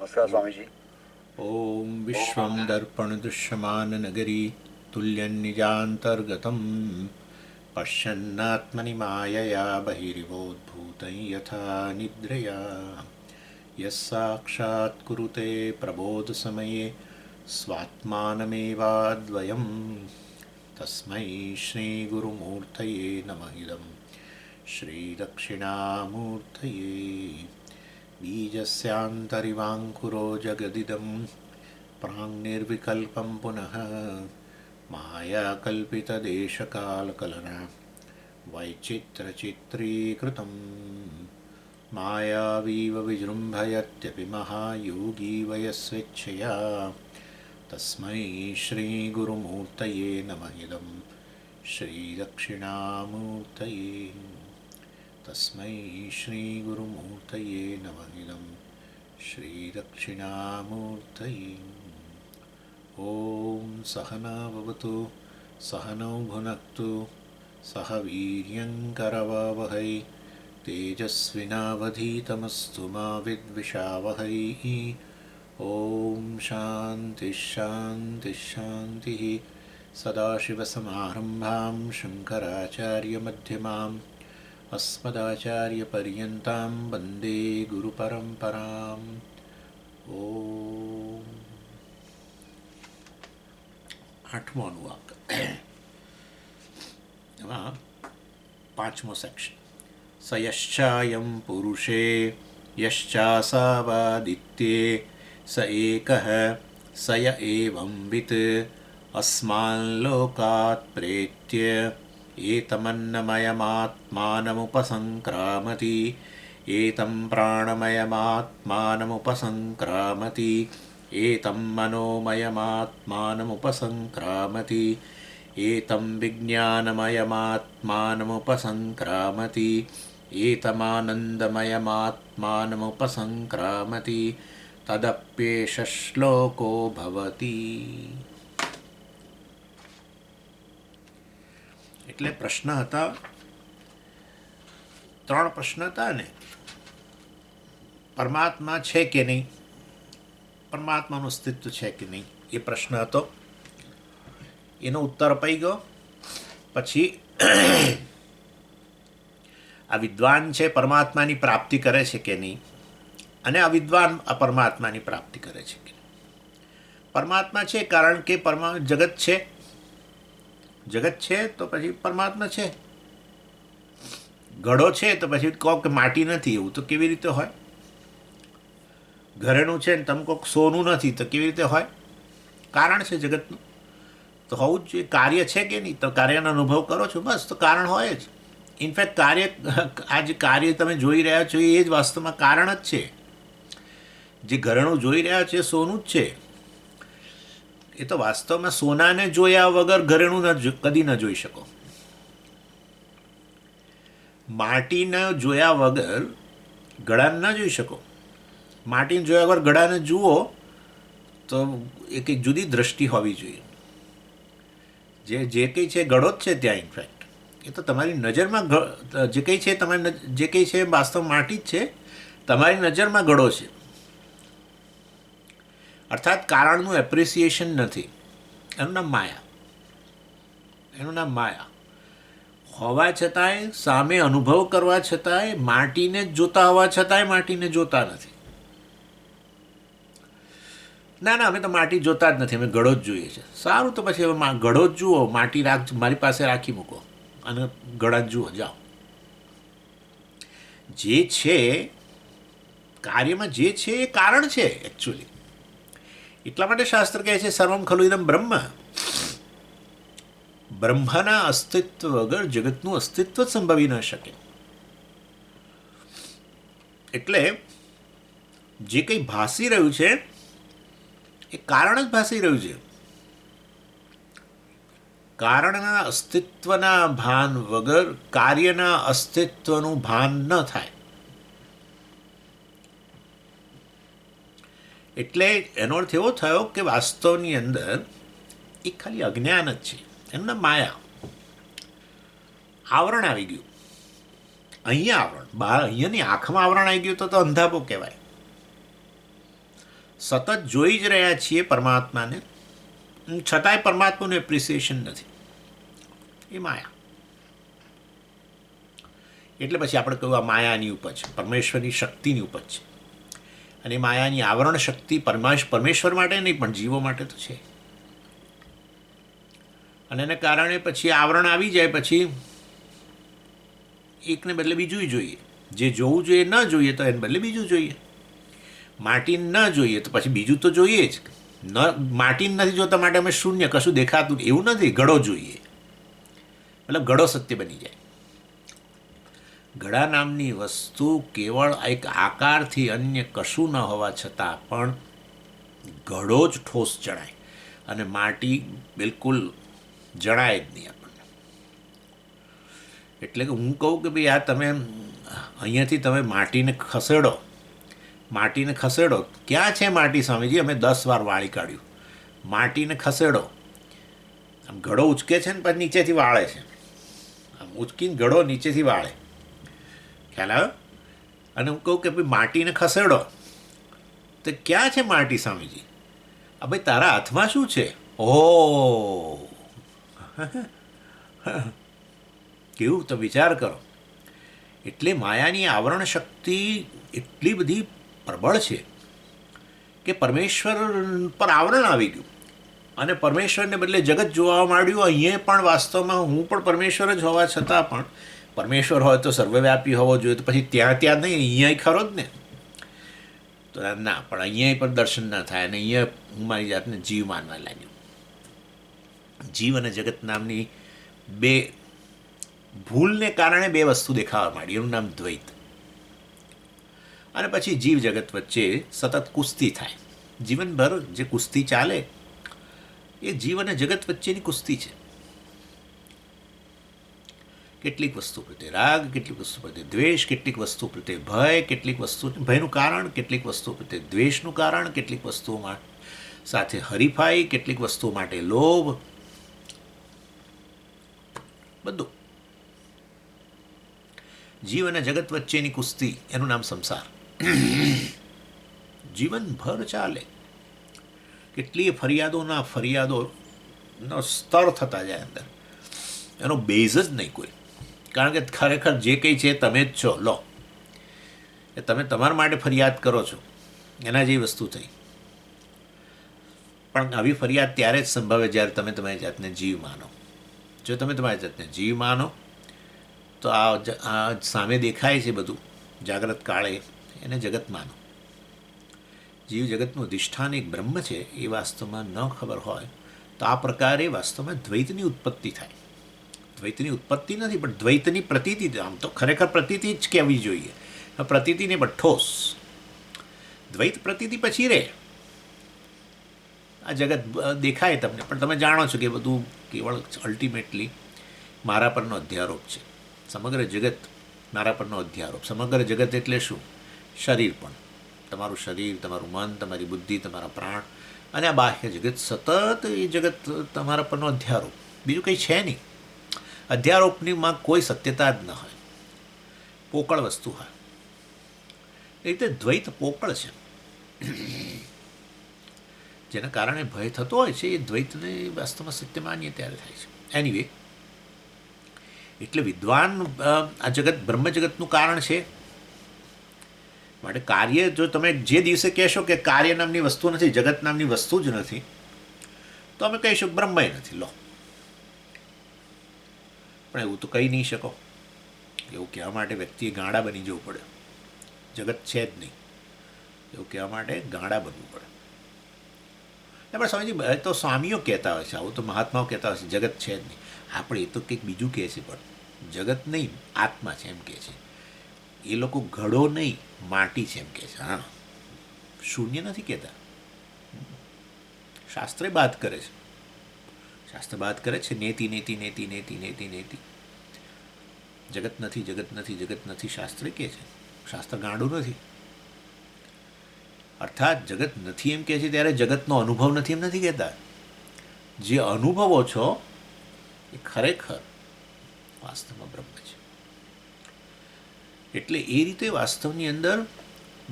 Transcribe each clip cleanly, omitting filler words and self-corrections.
નમસ્કાર સ્વામીજી. ઓમ વિશ્વમ દર્પણ દૃશ્યમાન નગરી તુલ્યં નિજાંતર્ગતમ પશ્યન્નાત્મનિ માયયા બહિર્વોદ્ભૂतं યથા નિદ્રયા યસ્સાક્ષાત્ કુરુતે પ્રબોધ સમયે સ્વાત્માનમેવાદ્વયમ તસ્મૈ શ્રી ગુરુમૂર્તયે નમઃ ઇદં શ્રી દક્ષિણામૂર્તયે बीजस्यान्तरिवाङ्कुरो जगदिदं प्राङ्निर्विकल्पं पुनः मायाकल्पितदेशकालकलना वैचित्रचित्रीकृतं मायावीव विजृम्भयत्यपि महायोगी वयस्वेच्छया तस्मै श्रीगुरुमूर्तये नमः इदं श्रीदक्षिणामूर्तये तस्मै श्रीगुरुमूर्तये नमः इदं श्रीदक्षिणामूर्तये ॐ सहना भवतु सहनौ भुनक्तु सह वीर्यङ्करवावहै तेजस्विनावधीतमस्तु मा विद्विषावहै ॐ शान्तिः सदाशिवसमारम्भां शङ्कराचार्यमध्यमाम् अस्मदाचार्यपर्यन्तां वन्दे गुरुपरम्पराम्. ઓમ. આઠમો અનુવાક. એમાં પાંચમો સેક્શન. સ યશ્ચાયં પુરુષે યશ્ચાસાવાદિત્યે સ એકઃ સ ય એવંવિત અસ્માન લોકાત પ્રેત્ય एतमन्नमयमात्मानमुपसङ्क्रामति एतं प्राणमयमात्मानमुपसङ्क्रामति एतं मनोमयमात्मानमुपसङ्क्रामति एतं विज्ञानमयमात्मानमुपसङ्क्रामति एतमानन्दमयमात्मानमुपसङ्क्रामति तदप्येष श्लोको भवति. એટલે પ્રશ્ન હતા, ત્રણ પ્રશ્ન હતા ને. પરમાત્મા છે કે નહીં, પરમાત્માનું અસ્તિત્વ છે કે નહીં, એ પ્રશ્ન હતો. એનો ઉત્તર અપાઈ ગયો. પછી આ વિદ્વાન છે પરમાત્માની પ્રાપ્તિ કરે છે કે નહીં, અને અવિદ્વાન પરમાત્માની પ્રાપ્તિ કરે છે કે નહીં. પરમાત્મા છે કારણ કે જગત છે, જગત છે તો પછી પરમાત્મા છે. ઘડો છે તો પછી કહો કે માટી નથી, એવું તો કેવી રીતે હોય? ઘરેણું છે ને તમે કહો સોનું નથી તો કેવી રીતે હોય? કારણ છે જગતનું તો હોવું જ જોઈએ. કાર્ય છે કે નહીં, તો કાર્યનો અનુભવ કરો છો, બસ તો કારણ હોય જ. ઇનફેક્ટ કાર્ય, આ જે કાર્ય તમે જોઈ રહ્યા છો એ જ વાસ્તવમાં કારણ જ છે. જે ઘરેણું જોઈ રહ્યા છો એ સોનું જ છે. એ તો વાસ્તવમાં સોનાને જોયા વગર ઘરેણું કદી ન જોઈ શકો. માટીને જોયા વગર ઘડાને ન જોઈ શકો. માટીને જોયા વગર ઘડાને જુઓ તો એક જુદી દ્રષ્ટિ હોવી જોઈએ. જે કંઈ છે ઘડો જ છે ત્યાં. ઇનફેક્ટ એ તો તમારી નજરમાં જે કંઈ છે, તમારી જે કંઈ છે વાસ્તવ માટી જ છે, તમારી નજરમાં ઘડો છે. અર્થાત કારણનું એપ્રિસિએશન નથી. એનું નામ માયા. એનું નામ માયા હોવા છતાંય, સામે અનુભવ કરવા છતાંય, માટીને જોતા હોવા છતાંય માટીને જોતા નથી. ના ના, અમે તો માટી જોતા જ નથી, અમે ઘડો જ જોઈએ છે. સારું, તો પછી હવે ઘડો જ જુઓ, માટી મારી પાસે રાખી મૂકો અને ઘડા જ જુઓ, જાઓ. જે છે કાર્યમાં, જે છે એ કારણ છે એકચ્યુઅલી. એટલા માટે શાસ્ત્ર કહે છે સર્વમ ખલુ ઇદમ બ્રહ્મ. બ્રહ્મના અસ્તિત્વ વગર જગતનું અસ્તિત્વ જ સંભવી ન શકે. એટલે જે કંઈ ભાસી રહ્યું છે એ કારણ જ ભાસી રહ્યું છે. કારણના અસ્તિત્વના ભાન વગર કાર્યના અસ્તિત્વનું ભાન ન થાય. એટલે એનો અર્થ એવો થયો કે વાસ્તવની અંદર એ ખાલી અજ્ઞાન જ છે. એમના માયા આવરણ આવી ગયું. અહીંયા આવરણ, બહાર અહીંયાની આંખમાં આવરણ આવી ગયું તો અંધાપો કહેવાય. સતત જોઈ જ રહ્યા છીએ પરમાત્માને, છતાંય પરમાત્માનું એપ્રિસિએશન નથી. એ માયા. એટલે પછી આપણે કહ્યું આ માયાની ઉપજ, પરમેશ્વરની શક્તિની ઉપજ છે. અને માયાની આવરણ શક્તિ પરમેશ્વર માટે નહીં પણ જીવો માટે તો છે. અને એને કારણે પછી આવરણ આવી જાય પછી એકને બદલે બીજું જોઈએ. જે જોવું જોઈએ ન જોઈએ તો એને બદલે બીજું જોઈએ. માટીને ન જોઈએ તો પછી બીજું તો જોઈએ જ. માટીને નથી જોતા માટે અમે શૂન્ય, કશું દેખાતું એવું નથી. ઘડો જોઈએ, મતલબ ઘડો સત્ય બની જાય. ઘડા નામની વસ્તુ કેવળ એક આકારથી અન્ય કશું ન હોવા છતાં પણ ઘડો જ ઠોસ જણાય, અને માટી બિલકુલ જણાય જ નહીં આપણને. એટલે કે હું કહું કે ભાઈ આ તમે અહીંયાથી તમે માટીને ખસેડો, ક્યાં છે માટી સ્વામીજી? અમે 10 વાર વાળી કાઢ્યું. માટીને ખસેડો, આમ ઘડો ઉચકે છે ને પછી નીચેથી વાળે છે, આમ ઉચકીને ઘડો નીચેથી વાળે, ખ્યાલ આવ્યો? અને હું કહું કે ભાઈ માટીને ખસેડો, તો ક્યાં છે માટી સ્વામીજી? આ ભાઈ તારા હાથમાં શું છે? ઓહ, કેવું તો વિચાર કરો. એટલે માયાની આવરણ શક્તિ એટલી બધી પ્રબળ છે કે પરમેશ્વર પર આવરણ આવી ગયું અને પરમેશ્વરને બદલે જગત જોવા માંડ્યું. અહીંયા પણ વાસ્તવમાં હું પણ પરમેશ્વર જ હોવા છતાં પણ પરમેશ્વર હોય તો સર્વવ્યાપી હોવો જોઈએ, તો પછી ત્યાં નહીં, અહીંયા ખરો જ ને. તો ના, પણ અહીંયા પણ દર્શન ના થાય. અને અહીંયા હું મારી જાતને જીવ માનવા લાગ્યો. જીવ અને જગત નામની બે ભૂલને કારણે બે વસ્તુ દેખાવા માંડી. એનું નામ દ્વૈત. અને પછી જીવ જગત વચ્ચે સતત કુસ્તી થાય. જીવનભર જે કુસ્તી ચાલે એ જીવ અને જગત વચ્ચેની કુસ્તી છે. કેટલીક વસ્તુ પ્રત્યે રાગ, કેટલીક વસ્તુ પ્રત્યે દ્વેષ, કેટલીક વસ્તુ પ્રત્યે ભય, કેટલીક વસ્તુ ભયનું કારણ, કેટલીક વસ્તુ પ્રત્યે દ્વેષનું કારણ, કેટલીક વસ્તુઓ સાથે હરીફાઈ, કેટલીક વસ્તુઓ માટે લોભ, બધું જીવ અને જગત વચ્ચેની કુસ્તી, એનું નામ સંસાર. જીવનભર ચાલે. કેટલીય ફરિયાદોનો સ્તર થતા જાય અંદર. એનો બેઝ જ નહીં કોઈ. કારણ કે ખરેખર જે કંઈ છે તમે જ છો. લો, એ તમે તમારા માટે ફરિયાદ કરો છો, એના જેવી વસ્તુ થઈ. પણ આવી ફરિયાદ ત્યારે જ સંભવે જ્યારે તમે તમારી જાતને જીવ માનો. જો તમે તમારી જાતને જીવ માનો તો આ સામે દેખાય છે બધું જાગ્રત કાળે, એને જગત માનો. જીવ જગતનું અધિષ્ઠાન એક બ્રહ્મ છે એ વાસ્તવમાં ન ખબર હોય તો આ પ્રકારે વાસ્તવમાં દ્વૈતની ઉત્પત્તિ થાય. દ્વૈતની ઉત્પત્તિ નથી પણ દ્વૈતની પ્રતીતિ. આમ તો ખરેખર પ્રતીતિ જ કહેવી જોઈએ, પ્રતીતિ નહીં પણ ઠોસ. દ્વૈત પ્રતીતિ પછી રહે. આ જગત દેખાય તમને, પણ તમે જાણો છો કે બધું કેવળ અલ્ટિમેટલી મારા પરનો અધ્યારોપ છે. સમગ્ર જગત મારા પરનો અધ્યારોપ. સમગ્ર જગત એટલે શું? શરીર પણ, તમારું શરીર, તમારું મન, તમારી બુદ્ધિ, તમારા પ્રાણ અને આ બાહ્ય જગત. સતત એ જગત તમારા પરનો અધ્યારોપ, બીજું કંઈ છે નહીં. અધ્યારોપનીમાં કોઈ સત્યતા જ ન હોય, પોકળ વસ્તુ હોય. એ રીતે દ્વૈત પોકળ છે, જેના કારણે ભય થતો હોય છે. એ દ્વૈતને વાસ્તવમાં સત્ય માનીએ ત્યારે થાય છે. એનીવે, એટલે વિદ્વાન આ જગત બ્રહ્મ જગતનું કારણ છે. માટે કાર્ય, જો તમે જે દિવસે કહેશો કે કાર્ય નામની વસ્તુ નથી, જગત નામની વસ્તુ જ નથી, તો અમે કહીશું બ્રહ્મય નથી. લો, પણ એવું તો કહી નહીં શકો. એવું કહેવા માટે વ્યક્તિએ ગાંડા બની જવું પડે. જગત છે જ નહીં એવું કહેવા માટે ગાંડા બનવું પડે. પણ સ્વામીજી, તો સ્વામીઓ કહેતા હોય છે આવું, તો મહાત્માઓ કહેતા હોય છે જગત છે જ નહીં. આપણે એ તો કંઈક બીજું કહે છે, પણ જગત નહીં, આત્મા છે એમ કહે છે. એ લોકો ઘડો નહીં, માટી છે એમ કહે છે. હા, શૂન્ય નથી કહેતા. શાસ્ત્રે બાદ કરે છે. શાસ્ત્ર બાદ કરે છે નેતિ નેતિ નેતિ નેતિ નેતિ નેતિ. જગત નથી, જગત નથી, જગત નથી શાસ્ત્રે કહે છે. શાસ્ત્ર ગાંડું નથી. અર્થાત જગત નથી એમ કહે છે ત્યારે જગતનો અનુભવ નથી એમ નથી કહેતા. જે અનુભવો છો એ ખરેખર વાસ્તવમાં બ્રહ્મ છે. એટલે એ રીતે વાસ્તવની અંદર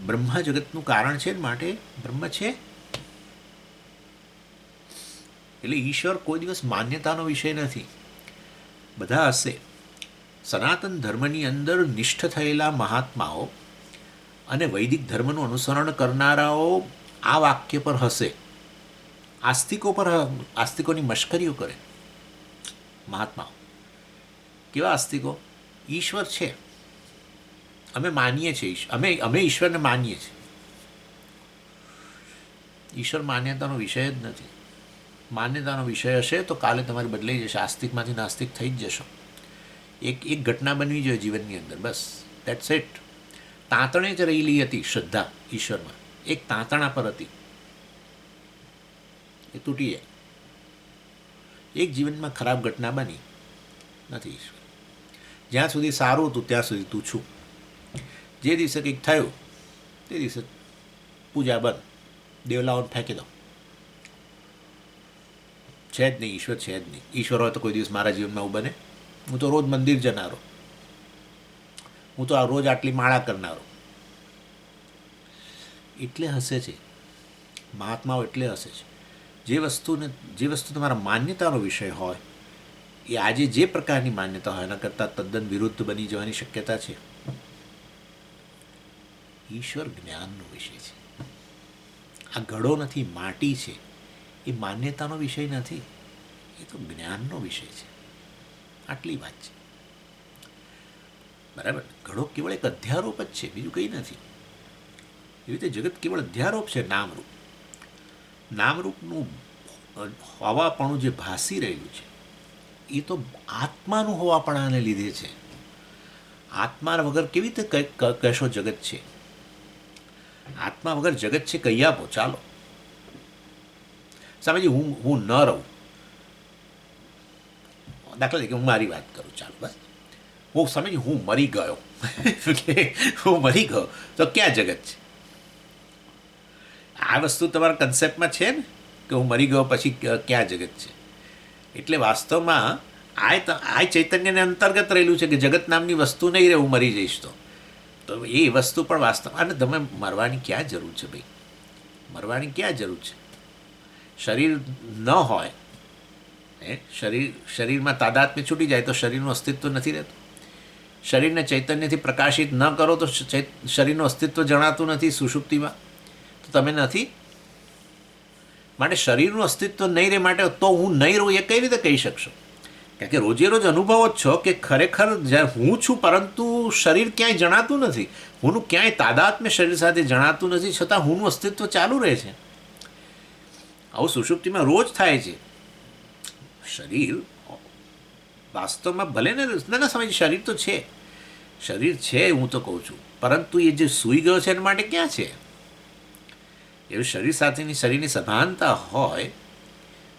બ્રહ્મ જગતનું કારણ છે, માટે બ્રહ્મ છે. એટલે ઈશ્વર કોઈ દિવસ માન્યતાનો વિષય નથી. બધા હશે. સનાતન ધર્મની અંદર નિષ્ઠ થયેલા મહાત્માઓ અને વૈદિક ધર્મનું અનુસરણ કરનારાઓ આ વાક્ય પર હશે. આસ્તિકોની મશ્કરીઓ કરે મહાત્માઓ. કેવા આસ્તિકો? ઈશ્વર છે, અમે માનીએ છીએ, અમે ઈશ્વરને માનીએ છીએ. ઈશ્વર માન્યતાનો વિષય જ નથી. માન્યતાનો વિષય હશે તો કાલે તમારે બદલાઈ જશે, આસ્તિકમાંથી નાસ્તિક થઈ જ જશો. એક ઘટના બનવી જોઈએ જીવનની અંદર, બસ દેટ્સ ઇટ. તાંતણે જ રહેલી હતી શ્રદ્ધા ઈશ્વરમાં, એક તાંતણા પર હતી, એ તૂટી જાય. એક જીવનમાં ખરાબ ઘટના બની નથી ઈશ્વર. જ્યાં સુધી સારું હતું ત્યાં સુધી તું છું. જે દિવસે કંઈક થયું તે દિવસે પૂજા બંધ, દેવલાઓને ફેંકી દો. છે જ નહીં, ઈશ્વર છે જ નહીં. ઈશ્વર હોય તો કોઈ દિવસ મારા જીવનમાં એવું બને? હું તો રોજ મંદિર જનારો, હું તો રોજ આટલી માળા કરનારો. એટલે હસે છે મહાત્માઓ, એટલે હસે છે. જે વસ્તુ તમારા માન્યતાનો વિષય હોય એ આજે જે પ્રકારની માન્યતા હોય એના કરતાં તદ્દન વિરુદ્ધ બની જવાની શક્યતા છે. ઈશ્વર જ્ઞાનનો વિષય છે. આ ઘડો નથી, માટી છે, એ માન્યતાનો વિષય નથી, એ તો જ્ઞાનનો વિષય છે. આટલી વાત છે, બરાબર. ઘડો કેવળ એક અધ્યારોપ જ છે, બીજું કંઈ નથી. એવી રીતે જગત કેવળ અધ્યારોપ છે, નામરૂપ. નામરૂપનું હોવાપણું જે ભાસી રહ્યું છે એ તો આત્માનું હોવાપણાને લીધે છે. આત્મા વગર કેવી રીતે કહેશો જગત છે? આત્મા વગર જગત છે કહી આપો ચાલો. સમજી, હું ન રહું, દાખલા તરીકે હું મારી વાત કરું, ચાલો બસ. હું સમજી, હું મરી ગયો હું મરી ગયો તો ક્યાં જગત છે? આ વસ્તુ તમારા કન્સેપ્ટમાં છે ને કે હું મરી ગયો પછી ક્યાં જગત છે? એટલે વાસ્તવમાં આ ચૈતન્યને અંતર્ગત રહેલું છે કે જગત નામની વસ્તુ નહીં રહે, હું મરી જઈશ તો એ વસ્તુ પણ વાસ્તવ. અને તમે મરવાની ક્યાં જરૂર છે ભાઈ? મરવાની ક્યાં જરૂર છે? શરીર ન હોય, શરીરમાં તાદાત્મ્ય છૂટી જાય તો શરીરનું અસ્તિત્વ નથી રહેતું. શરીરને ચૈતન્યથી પ્રકાશિત ન કરો તો શરીરનું અસ્તિત્વ જણાતું નથી સુષુપ્તિમાં, તો તમે નથી. માટે શરીરનું અસ્તિત્વ નહીં રહે, માટે તો હું નહીં રહું એ કઈ રીતે કહી શકશો? કારણ કે રોજે રોજ અનુભવો જ છો કે ખરેખર હું છું, પરંતુ શરીર ક્યાંય જણાતું નથી. હુંનું ક્યાંય તાદાત્મ્ય શરીર સાથે જણાતું નથી, છતાં હુંનું અસ્તિત્વ ચાલુ રહે છે. આવું સુષુપ્તિમાં રોજ થાય છે. શરીર વાસ્તવમાં ભલે ને ના સમજ, શરીર તો છે, શરીર છે, હું તો કહું છું, પરંતુ એ જે સૂઈ ગયો છે એના માટે ક્યાં છે? એવું શરીર સાથેની શરીરની સભાનતા હોય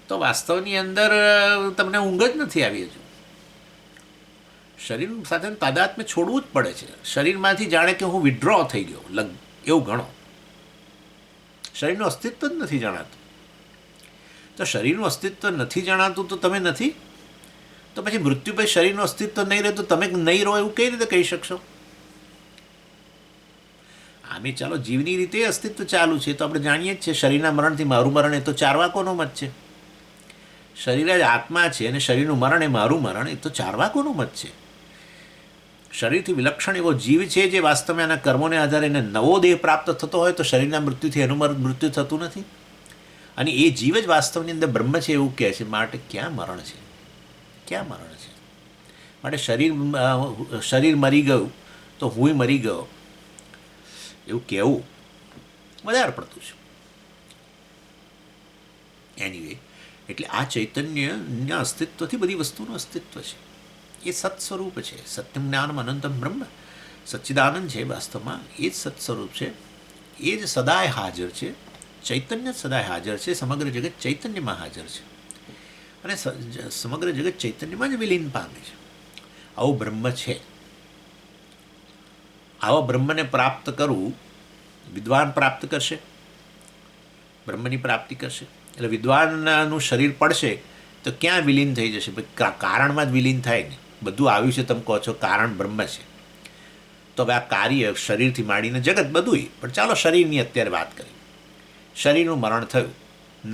તો વાસ્તવની અંદર તમને ઊંઘ જ નથી આવી. હજુ શરીર સાથે તાદાત્મ્ય છોડવું જ પડે છે. શરીરમાંથી જાણે કે હું વિડ્રો થઈ ગયો એવું ગણો. શરીરનું અસ્તિત્વ જ નથી જણાતું. તો શરીરનું અસ્તિત્વ નથી જણાતું તો તમે નથી. તો પછી મૃત્યુ પછી શરીરનું અસ્તિત્વ નહીં રહે તો તમે નહીં રહો એવું કઈ રીતે કહી શકશો? આમે ચાલો જીવની રીતે અસ્તિત્વ ચાલુ છે તો આપણે જાણીએ જ છીએ. શરીરના મરણથી મારું મરણ એ તો ચારવાકોનો મત છે. શરીર જ આત્મા છે અને શરીરનું મરણ એ મારું મરણ, એ તો ચારવાકોનો મત છે. શરીરથી વિલક્ષણ એવો જીવ છે જે વાસ્તવમાં એના કર્મોને આધારે એને નવો દેહ પ્રાપ્ત થતો હોય તો શરીરના મૃત્યુથી એનું મૃત્યુ થતું નથી. અને એ જીવ જ વાસ્તવની અંદર બ્રહ્મ છે એવું કહે છે. માટે ક્યાં મરણ છે? ક્યાં મરણ છે? માટે શરીર મરી ગયું તો હું મરી ગયો એવું કહેવું વધારે પડતું છે. એનીવે, એટલે આ ચૈતન્યના અસ્તિત્વથી બધી વસ્તુનું અસ્તિત્વ છે. એ સત સ્વરૂપ છે. સત્યમ જ્ઞાનમ અનંતમ બ્રહ્મ, સચ્ચિદાનંદ છે વાસ્તવમાં. એ જ સત સ્વરૂપ છે. એ જ સદાય હાજર છે. ચૈતન્ય સદાય હાજર છે. સમગ્ર જગત ચૈતન્યમાં હાજર છે અને સમગ્ર જગત ચૈતન્યમાં જ વિલીન પામે છે. આવું બ્રહ્મ છે. આવા બ્રહ્મને પ્રાપ્ત કરવું વિદ્વાન પ્રાપ્ત કરશે, બ્રહ્મની પ્રાપ્તિ કરશે. એટલે વિદ્વાનનું શરીર પડશે તો ક્યાં વિલીન થઈ જશે? કારણમાં જ વિલીન થાય ને. બધું આવ્યું છે, તમે કહો છો કારણ બ્રહ્મ છે, તો હવે આ કાર્ય શરીરથી માંડીને જગત બધુંય, પણ ચાલો શરીરની અત્યારે વાત કરી. શરીરનું મરણ થયું,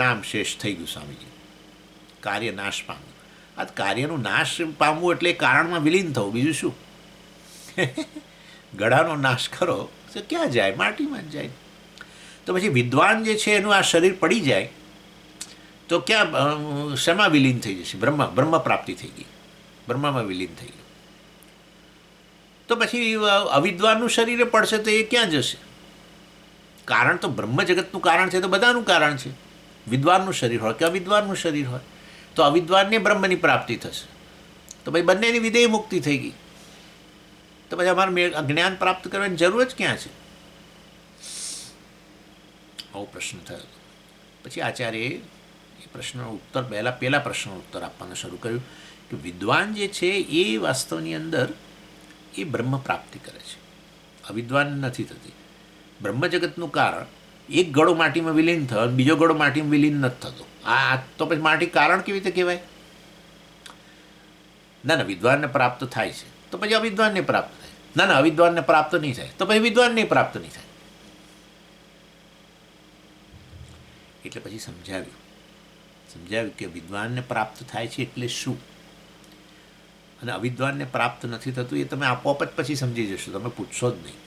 નામ શેષ થઈ ગયું સ્વામીજી, કાર્ય નાશ પામ્યું. આ કાર્યનું નાશ પામવું એટલે કારણમાં વિલીન થવું, બીજું શું? ગળાનો નાશ કરો તો ક્યાં જાય? માટીમાં જ જાય. તો પછી વિદ્વાન જે છે એનું આ શરીર પડી જાય તો ક્યાં શેમાં વિલીન થઈ જશે? બ્રહ્મ પ્રાપ્તિ થઈ ગઈ, બ્રહ્મામાં વિલીન થઈ ગયું. તો પછી અવિદ્વાનનું શરીરે પડશે તો એ ક્યાં જશે? કારણ તો બ્રહ્મ જગતનું કારણ છે, તો બધાનું કારણ છે. વિદ્વાનનું શરીર હોય કે અવિદ્વાનનું શરીર હોય, તો અવિદ્વાનને બ્રહ્મની પ્રાપ્તિ થશે. તો ભાઈ બંનેની વિધેય મુક્તિ થઈ ગઈ. તો પછી અમારે જ્ઞાન પ્રાપ્ત કરવાની જરૂર જ ક્યાં છે? આવો પ્રશ્ન થયો. પછી આચાર્યએ એ પ્રશ્નનો ઉત્તર પહેલા પ્રશ્નનો ઉત્તર આપવાનું શરૂ કર્યું કે વિદ્વાન જે છે એ વાસ્તવની અંદર એ બ્રહ્મ પ્રાપ્તિ કરે છે, અવિદ્વાન નથી થતી. બ્રહ્મ જગતનું કારણ એક ગળો માટીમાં વિલીન થયો, બીજો ગળો માટીમાં વિલીન નથી થતો. આ તો પછી માટી કારણ કેવી રીતે કહેવાય? ના, વિદ્વાનને પ્રાપ્ત થાય છે તો પછી અવિદ્વાનને પ્રાપ્ત થાય. ના, અવિદ્વાનને પ્રાપ્ત નહીં થાય તો પછી વિદ્વાનને પ્રાપ્ત નહીં થાય. એટલે પછી સમજાવ્યું કે વિદ્વાનને પ્રાપ્ત થાય છે એટલે શું, અને અવિદ્વાનને પ્રાપ્ત નથી થતું એ તમે આપોઆપ જ પછી સમજી જશો, તમે પૂછશો જ નહીં.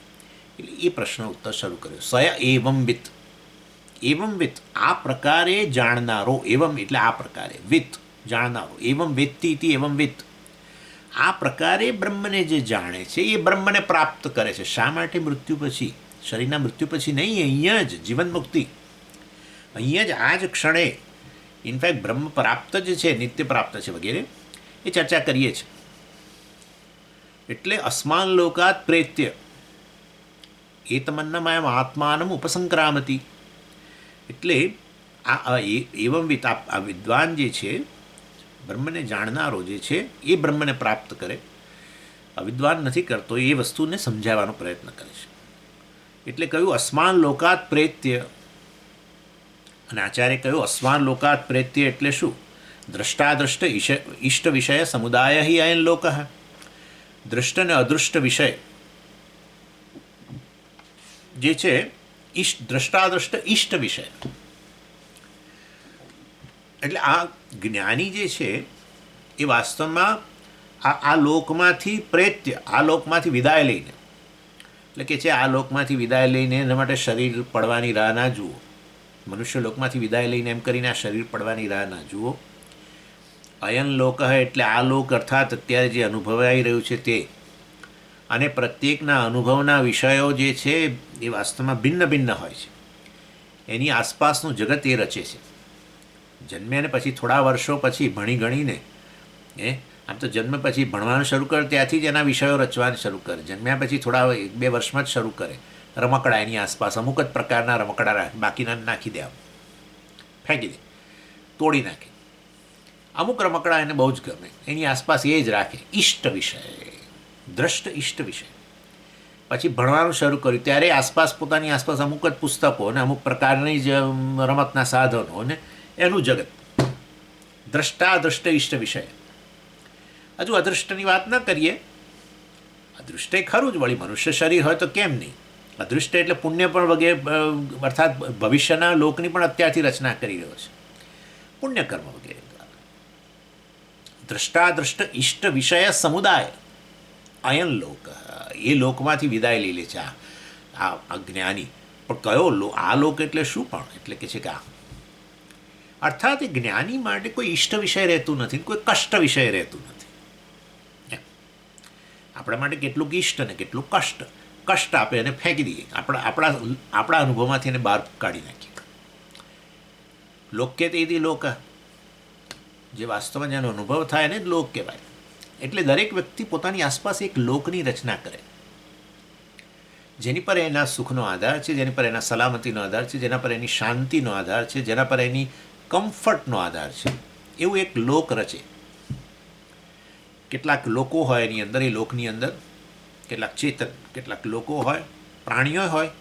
એટલે એ પ્રશ્ન ઉત્તર શરૂ કર્યો. સય એવમ વિત આ પ્રકારે જાણનારો, એવમ એટલે આ પ્રકારે, વિત જાણનારો, એવમ વેત્તિ ઇતિ એવમ વિત આ પ્રકારે બ્રહ્મને જે જાણે છે એ બ્રહ્મને પ્રાપ્ત કરે છે. શા માટે? મૃત્યુ પછી, શરીરના મૃત્યુ પછી નહીં, અહીંયા જ જીવન મુક્તિ, અહીંયા જ આ જ ક્ષણે. ઇનફેક્ટ બ્રહ્મ પ્રાપ્ત જ છે, નિત્ય પ્રાપ્ત છે વગેરે એ ચર્ચા કરીએ છીએ. એટલે અસ્માન લોકાત પ્રેત્ય એ તમન્નમયમ આત્માનમ ઉપસંક્રામતી. એટલે આ એવમ વિત આ વિદ્વાન જે છે, બ્રહ્મને જાણનારો જે છે એ બ્રહ્મને પ્રાપ્ત કરે, અવિદ્વાન નથી કરતો, એ વસ્તુને સમજાવવાનો પ્રયત્ન કરે છે. એટલે કહ્યું અસ્માન લોકાત પ્રેત્ય. અને આચાર્ય કહ્યું અસ્માન લોકાત પ્રેત્ય એટલે શું? દ્રષ્ટાદ્રષ્ટ ઇષ્ટ વિષય સમુદાય હિ અયન લોક. દૃષ્ટ અને અદૃષ્ટ વિષય જે છે, દ્રષ્ટાદ્રષ્ટ ઇષ્ટ વિષય, એટલે આ જ્ઞાની જે છે એ વાસ્તવમાં આ લોકમાંથી પ્રેત્ય, આ લોકમાંથી વિદાય લઈને, એટલે કે છે આ લોકમાંથી વિદાય લઈને એના માટે શરીર પડવાની રાહ ના જુઓ. મનુષ્ય લોકમાંથી વિદાય લઈને એમ કરીને આ શરીર પડવાની રાહ ના જુઓ. અયન લોક એટલે આ લોક અર્થાત અત્યારે જે અનુભવાઈ રહ્યું છે તે, અને પ્રત્યેકના અનુભવના વિષયો જે છે એ વાસ્તવમાં ભિન્ન ભિન્ન હોય છે. એની આસપાસનું જગત એ રચે છે. જન્મ્યાને પછી થોડા વર્ષો પછી ભણી ગણીને આમ તો જન્મ પછી ભણવાનું શરૂ કરે ત્યાંથી જ એના વિષયો રચવાનું શરૂ કરે. જન્મ્યા પછી થોડા 1-2 વર્ષમાં જ શરૂ કરે રમકડા, એની આસપાસ અમુક જ પ્રકારના રમકડા રાખે, બાકીના નાખી દે, ફેંકી દે, તોડી નાખે. અમુક રમકડા એને બહુ જ ગમે, એની આસપાસ એ જ રાખે. ઇષ્ટ વિષય, દ્રષ્ટ ઇષ્ટ વિષય. પછી ભણવાનું શરૂ કર્યું ત્યારે આસપાસ પોતાની આસપાસ અમુક જ પુસ્તકો અને અમુક પ્રકારની જ રમતના સાધનો અને એનું જગત. દ્રષ્ટાદ્રષ્ટ ઇષ્ટ વિષય. હજુ અદૃષ્ટની વાત ન કરીએ. અદૃષ્ટ ખરું જ, વળી મનુષ્ય શરીર હોય તો કેમ નહીં. અદૃષ્ટ એટલે પુણ્ય પણ વગેરે, અર્થાત ભવિષ્યના લોકની પણ અત્યારથી રચના કરી રહ્યો છે, પુણ્યકર્મ વગેરે દ્વારા. દ્રષ્ટાદ્રષ્ટ ઇષ્ટ વિષય સમુદાય અયન લોક, એ લોકમાંથી વિદાય લઈ લે છે આ જ્ઞાની. પણ કયો આ લોક એટલે શું? પણ એટલે કે છે કે આ અર્થાત એ જ્ઞાની માટે કોઈ ઇષ્ટ વિષય રહેતું નથી, કોઈ કષ્ટ વિષય રહેતું નથી. આપણા માટે કેટલુંક ઇષ્ટ અને કેટલું કષ્ટ આપે અને ફેંકી દઈએ, આપણા અનુભવમાંથી એને બહાર કાઢી નાખીએ. લોક્ય તેથી લોક, જે વાસ્તવમાં જેનો અનુભવ થાય એને જ લોક કહેવાય. એટલે દરેક વ્યક્તિ પોતાની આસપાસ એક લોકની રચના કરે, જેની પર એના સુખનો આધાર છે, જેની પર એના સલામતીનો આધાર છે, જેના પર એની શાંતિનો આધાર છે, જેના પર એની કમ્ફર્ટનો આધાર છે. એવું એક લોક રચે. કેટલાક લોકો હોય એની અંદર, એ લોકની અંદર કેટલાક ચેતન, કેટલાક લોકો હોય, પ્રાણીઓ હોય,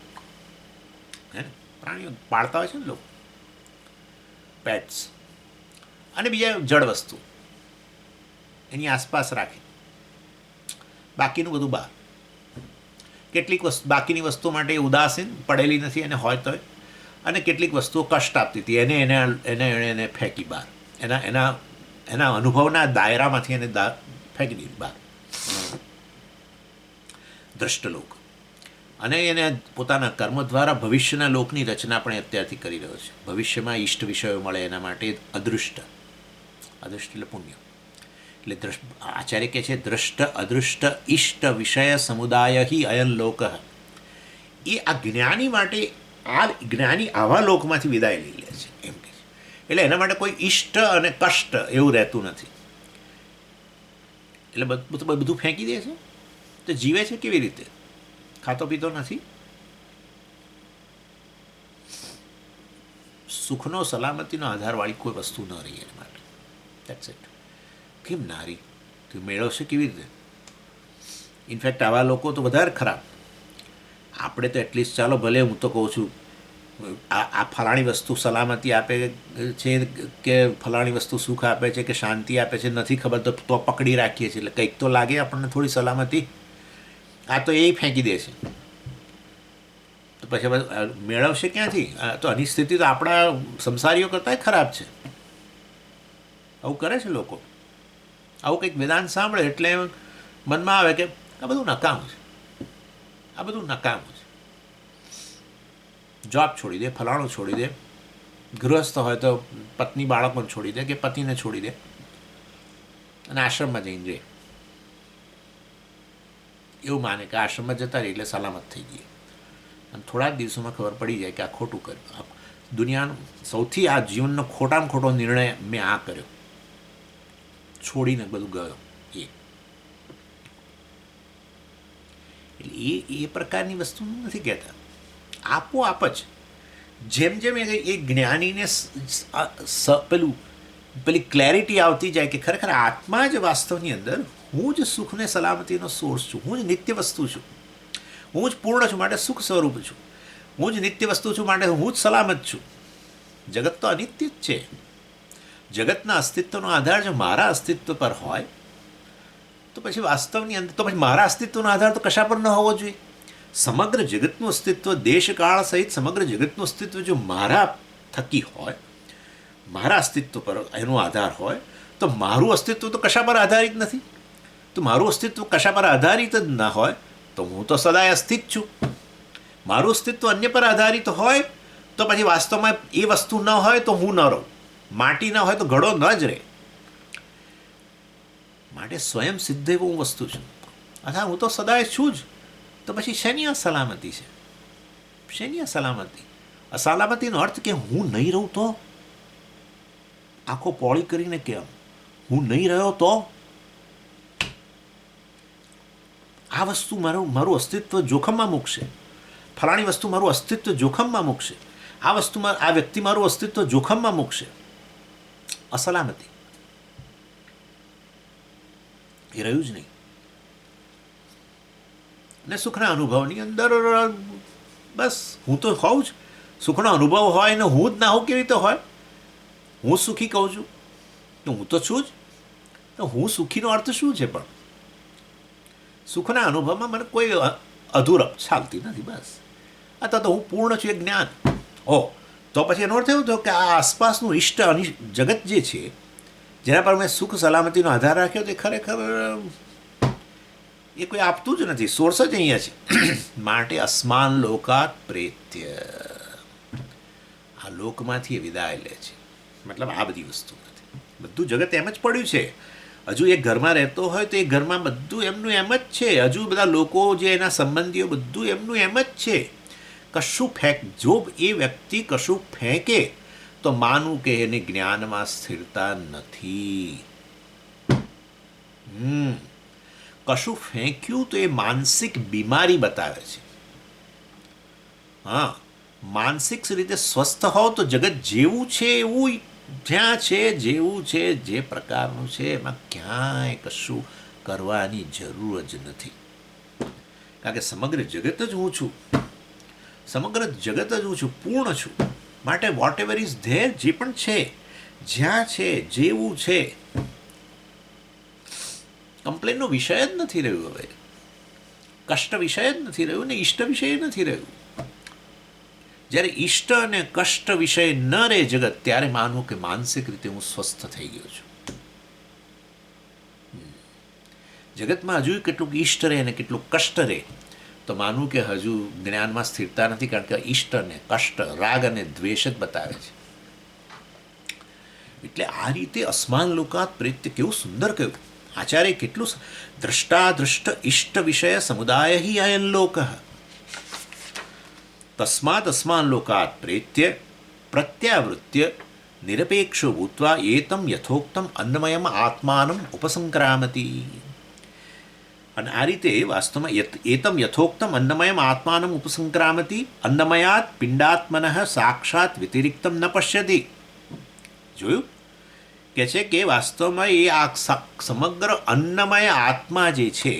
હે ને, પ્રાણીઓ પાળતા હોય છે ને લોકો, પેટ્સ, અને બીજા જળ વસ્તુ એની આસપાસ રાખે, બાકીનું બધું બહાર. કેટલીક વસ્તુ બાકીની વસ્તુઓ માટે એ ઉદાસીન પડેલી નથી અને હોય તોય, અને કેટલીક વસ્તુઓ કષ્ટ આપતી હતી એને એને એને એને એને ફેંકી બહાર, એના એના એના અનુભવના દાયરામાંથી એને ફેંકી દીધી બહાર. દ્રષ્ટલોક. અને એને પોતાના કર્મ દ્વારા ભવિષ્યના લોકની રચના પણ અત્યારથી કરી રહ્યો છે. ભવિષ્યમાં ઈષ્ટ વિષયો મળે એના માટે અદૃષ્ટ, અદૃષ્ટ એટલે પુણ્ય. એટલે આચાર્ય કહે છે દ્રષ્ટ અદૃષ્ટ ઈષ્ટ વિષય સમુદાય હિ અયન લોક. એ આ જ્ઞાની માટે આ જ્ઞાની આવા લોકમાંથી વિદાય લઈ લે છે એમ કે છે. એટલે એના માટે કોઈ ઈષ્ટ અને કષ્ટ એવું રહેતું નથી. એટલે બધું ફેંકી દે છે. તો જીવે છે કેવી રીતે? ખાતો પીતો નથી. સુખનો સલામતીનો આધારવાળી કોઈ વસ્તુ ન રહી એના માટે. That's it. કેમ ના રહી? તું મેળવશે કેવી રીતે? ઇનફેક્ટ આવા લોકો તો વધારે ખરાબ. આપણે તો એટલીસ્ટ ચાલો ભલે હું તો કહું છું આ ફલાણી વસ્તુ સલામતી આપે છે કે ફલાણી વસ્તુ સુખ આપે છે કે શાંતિ આપે છે નથી ખબર, તો પકડી રાખીએ છીએ એટલે કંઈક તો લાગે આપણને થોડી સલામતી. આ તો એ ફેંકી દે છે. તો પછી મેળવશે ક્યાંથી? તો આની સ્થિતિ તો આપણા સંસારીઓ કરતાંય ખરાબ છે. આવું કરે છે લોકો. આવું કંઈક વેદાંત સાંભળે એટલે મનમાં આવે કે આ બધું નકામું છે, આ બધું નકામું છે. જોબ છોડી દે, ફલાણું છોડી દે, ગૃહસ્થ હોય તો પત્ની બાળકોને છોડી દે કે પતિને છોડી દે અને આશ્રમમાં જઈને રહે. એવું માને કે આશ્રમમાં જતા રહે એટલે સલામત થઈ ગઈ. અને થોડા જ દિવસોમાં ખબર પડી જાય કે આ ખોટું કર્યું. દુનિયાનો સૌથી આ જીવનનો ખોટામાં ખોટો નિર્ણય મેં આ કર્યો, છોડીને બધું ગયો. એટલે એ પ્રકારની વસ્તુ નથી કહેતા. આપોઆપ જ જેમ જેમ એ જ્ઞાનીને પેલી ક્લેરિટી આવતી જાય કે ખરેખર આત્મા જ વાસ્તવની અંદર હું જ સુખને સલામતીનો સોર્સ છું, હું જ નિત્ય વસ્તુ છું, હું જ પૂર્ણ છું માટે સુખ સ્વરૂપ છું, હું જ નિત્ય વસ્તુ છું માટે હું જ સલામત છું. જગત તો અનિત્ય જ છે. જગતના અસ્તિત્વનો આધાર જો મારા અસ્તિત્વ પર હોય તો પછી વાસ્તવની અંદર તો પછી મારા અસ્તિત્વનો આધાર તો કશા પર ન હોવો જોઈએ. સમગ્ર જગતનું અસ્તિત્વ દેશકાળ સહિત સમગ્ર જગતનું અસ્તિત્વ જો મારા થકી હોય, મારા અસ્તિત્વ પર એનો આધાર હોય તો મારું અસ્તિત્વ તો કશા પર આધારિત નથી. તો મારું અસ્તિત્વ કશા પર આધારિત જ ના હોય તો હું તો સદાય અસ્તિત્વ છું. મારું અસ્તિત્વ અન્ય પર આધારિત હોય તો પછી વાસ્તવમાં એ વસ્તુ ન હોય તો હું ન રહું. માટી ન હોય તો ઘડો ન જ રહે. માટે સ્વયં સિદ્ધ એવું હું વસ્તુ છું. અથવા હું તો સદાય છું જ. તો પછી શેની અસલામતી છે? શેની અસલામતી? અસલામતીનો અર્થ કે હું નહીં રહું તો? આંખો પોળી કરીને કેમ હું નહીં રહ્યો તો? આ વસ્તુ મારું અસ્તિત્વ જોખમમાં મૂકશે. ફલાણી વસ્તુ મારું અસ્તિત્વ જોખમમાં મૂકશે. આ વસ્તુમાં આ વ્યક્તિ મારું અસ્તિત્વ જોખમમાં મૂકશે. અસલામતી એ રહ્યું જ નહીં. ને સુખના અનુભવની અંદર બસ હું તો હોઉં જ. સુખનો અનુભવ હોય ને હું જ ના હોઉં કેવી રીતે હોય? હું સુખી કહું છું તો હું તો છું જ. તો હું સુખીનો અર્થ શું છે? પણ સુખના અનુભવમાં મને કોઈ અધૂરપ ચાલતી નથી. બસ અથવા તો હું પૂર્ણ છું એ જ્ઞાન. તો પછી એનો અર્થ એવો થયો કે આ આસપાસનું ઇષ્ટ જગત જે છે જેના પર મેં સુખ સલામતીનો આધાર રાખ્યો તે ખરેખર એ કોઈ આપતું જ નથી. સોર્સ જ અહીંયા છે. માટે અસ્માન લોકાત પ્રેત્ય, આ લોકમાંથી એ વિદાય લે છે. મતલબ આ બધી વસ્તુ નથી. બધું જગત એમ જ પડ્યું છે. હજુ એ ઘરમાં રહેતો હોય તો એ ઘરમાં બધું એમનું એમ જ છે. હજુ બધા લોકો જે એના સંબંધીઓ બધું એમનું એમ જ છે. કશું જો એ વ્યક્તિ કશું ફેંકે તો માનવું કે એને જ્ઞાનમાં સ્થિરતા નથી. કશું ફેંક્યું તો એ માનસિક બીમારી બતાવે છે. હા, માનસિક રીતે સ્વસ્થ હોવ તો જગત જેવું છે એવું જ્યાં છે, જેવું છે જે પ્રકારનું છે એમાં ક્યાંય કશું કરવાની જરૂર જ નથી. કારણ કે સમગ્ર જગત જ હું છું. સમગ્ર જગત જ હું છું, પૂર્ણ છું. માટે વોટ એવર ઇઝ ધેર, જે પણ છે, જ્યાં છે, જેવું છે, કમ્પ્લેનનો વિષય જ નથી રહ્યો હવે. કષ્ટ વિષય જ નથી રહ્યું ને ઈષ્ટ વિષય નથી રહ્યું. જ્યારે ઈષ્ટ અને કષ્ટ વિષય ન રહે જગત, ત્યારે માનવું કે માનસિક રીતે હું સ્વસ્થ થઈ ગયો છું. જગતમાં હજુ કેટલુંક ઈષ્ટ રહે અને કેટલુંક કષ્ટ રહે તો માનવું કે હજુ જ્ઞાનમાં સ્થિરતા નથી, કારણ કે ઈષ્ટ અને કષ્ટ, રાગ અને દ્વેષ જ બતાવે છે. એટલે આ રીતે અસ્માન લોકાત પ્રેત્ય કેવું સુંદર કહ્યું આચાર્ય, કેટલું દ્રષ્ટાદૃષ્ટ ઈષ્ટ વિષય સમુદાય હિ અયન લોક. તસ્માત અસ્માન લોકાત પ્રેત્ય પ્રત્યાવૃત્ય નિરપેક્ષો ભૂત્વા એતમ યથોક્તમ અન્નમયમ આત્માનમ ઉપસંક્રામતી. અને આ રીતે વાસ્તવમાં એતમ યથોક્તમ અન્નમયમ આત્માનમ ઉપસંક્રામતી અન્નમયાત પિંડાત્મન સાક્ષાત વ્યતિરિક્તમ ન પશ્યતિ. જોયું કે છે કે વાસ્તવમાં એ આ સમગ્ર અન્નમય આત્મા જે છે,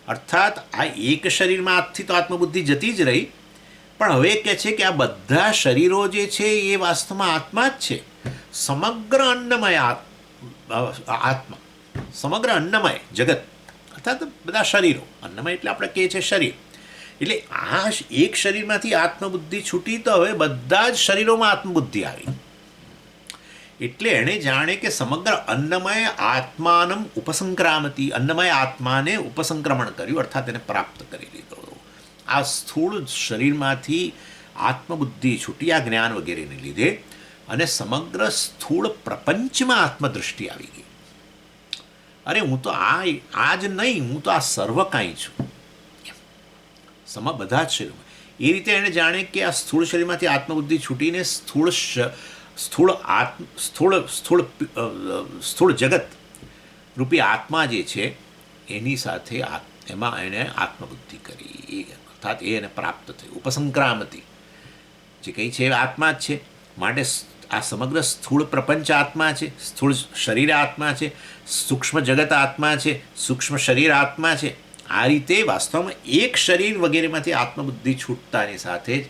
અર્થાત આ એક શરીરમાં આજથી તો આત્મબુદ્ધિ જતી જ રહી, પણ હવે કહે છે કે આ બધા શરીરો જે છે એ વાસ્તવમાં આત્મા જ છે. સમગ્ર અન્નમય આત્મા, સમગ્ર અન્નમય જગત અર્થાત બધા શરીરો, અન્નમય એટલે આપણે કહીએ છીએ શરીર, એટલે આ એક શરીરમાંથી આત્મબુદ્ધિ છૂટી તો હવે બધા જ શરીરોમાં આત્મબુદ્ધિ આવી. એટલે એણે જાણે કે સમગ્ર અન્નમય આત્માનમ ઉપસંક્રામતી, અન્નમય આત્માને ઉપસંક્રમણ કર્યું, અર્થાત એને પ્રાપ્ત કરી લીધો. આ સ્થૂળ શરીરમાંથી આત્મબુદ્ધિ છૂટી આ જ્ઞાન વગેરેને લીધે, અને સમગ્ર સ્થૂળ પ્રપંચમાં આત્મદૃષ્ટિ આવી ગઈ. અરે હું તો આ જ નહીં, હું તો આ સર્વ કાંઈ છું, બધા જ શરીરમાં. એ રીતે એણે જાણે કે આ સ્થૂળ શરીરમાંથી આત્મબુદ્ધિ છૂટીને સ્થૂળ જગત રૂપી આત્મા જે છે એની સાથે એમાં એણે આત્મબુદ્ધિ કરી, અર્થાત એ એને પ્રાપ્ત થયું. ઉપસંક્રામતી જે કંઈ છે એ આત્મા જ છે, માટે આ સમગ્ર સ્થૂળ પ્રપંચ આત્મા છે, સ્થૂળ શરીર આત્મા છે, સૂક્ષ્મ જગત આત્મા છે, સૂક્ષ્મ શરીર આત્મા છે. આ રીતે વાસ્તવમાં એક શરીર વગેરેમાંથી આત્મબુદ્ધિ છૂટતાની સાથે જ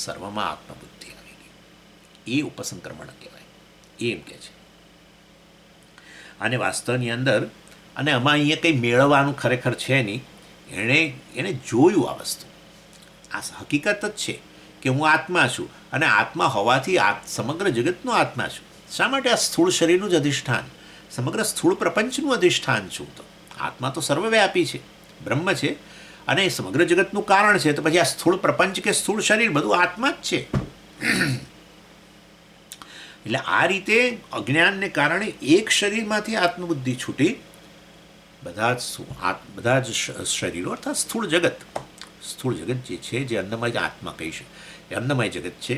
સર્વમાં આત્મબુદ્ધિ આવી ગઈ. એ ઉપસંક્રમણ કહેવાય, એમ કે છે. અને વાસ્તવની અંદર, અને આમાં અહીંયા કંઈ મેળવવાનું ખરેખર છે નહીં, એણે જોયું આ વસ્તુ, આ હકીકત જ છે કે હું આત્મા છું, અને આત્મા હોવાથી સમગ્ર જગતનો આત્મા છું. શા માટે? આ સ્થૂળ શરીરનું જ અધિષ્ઠાન, સમગ્ર સ્થૂળ પ્રપંચનું અધિષ્ઠાન છું. તો આત્મા તો સર્વવ્યાપી છે, બ્રહ્મ છે, અને સમગ્ર જગતનું કારણ છે. તો પછી આ સ્થૂળ પ્રપંચ કે સ્થૂળ શરીર બધું આત્મા જ છે. એટલે આ રીતે અજ્ઞાનને કારણે એક શરીરમાંથી આત્મબુદ્ધિ છૂટી બધા જ શરીરો અર્થાત સ્થૂળ જગત જે છે, જે અન્નમય આત્મા કહી છે, એ અન્નમય જગત છે,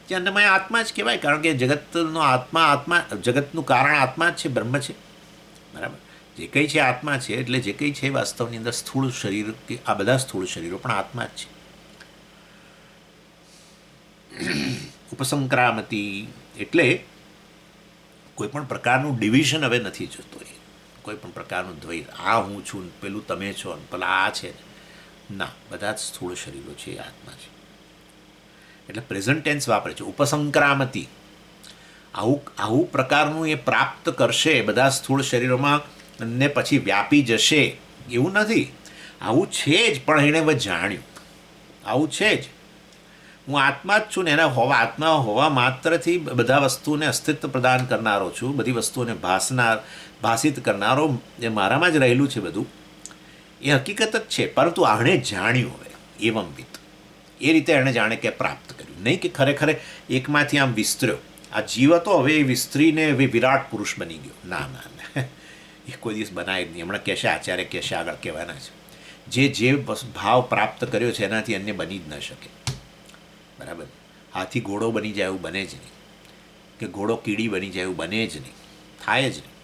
જે અન્નમય આત્મા જ કહેવાય, કારણ કે જગતનો આત્મા જગતનું કારણ આત્મા જ છે, બ્રહ્મ છે. બરાબર? જે કંઈ છે આત્મા છે, એટલે જે કંઈ છે વાસ્તવની અંદર સ્થૂળ શરીર કે આ બધા સ્થૂળ શરીરો પણ આત્મા જ છે. ઉપસંક્રામતી એટલે કોઈ પણ પ્રકારનું ડિવિઝન હવે નથી જતો, કોઈ પણ પ્રકારનું દ્વૈત, આ હું છું, પેલું તમે છો, પેલા આ છે, ના, બધા જ સ્થૂળ શરીરો છે એ આત્મા છે. એટલે પ્રેઝન્ટ ટેન્સ વાપરે છે, ઉપસંક્રામતી. આવું પ્રકારનું એ પ્રાપ્ત કરશે બધા સ્થૂળ શરીરોમાં ને પછી વ્યાપી જશે એવું નથી. આવું છે જ, પણ એણે હવે જાણ્યું આવું છે જ, હું આત્મા જ છું ને, એના આત્મા હોવા માત્રથી બધા વસ્તુઓને અસ્તિત્વ પ્રદાન કરનારો છું, બધી વસ્તુઓને ભાષિત કરનારો, એ મારામાં જ રહેલું છે બધું, એ હકીકત જ છે. પરંતુ આણે જાણ્યું હવે એવંવિત, એ રીતે એણે જાણે કે પ્રાપ્ત કર્યું, નહીં કે ખરેખર એકમાંથી આમ વિસ્તર્યો. આ જીવ હતો, હવે એ વિસ્તરીને હવે વિરાટ પુરુષ બની ગયો. ના, એ કોઈ દિવસ બનાય જ નહીં. હમણાં કહેશે આચાર્ય, કહેશે આગળ કહેવાના છે, જે ભાવ પ્રાપ્ત કર્યો છે એનાથી અન્ય બની જ ન શકે. બરાબર? હાથી ઘોડો બની જાય એવું બને જ નહીં, કે ઘોડો કીડી બની જાય એવું બને જ નહીં, થાય જ નહીં.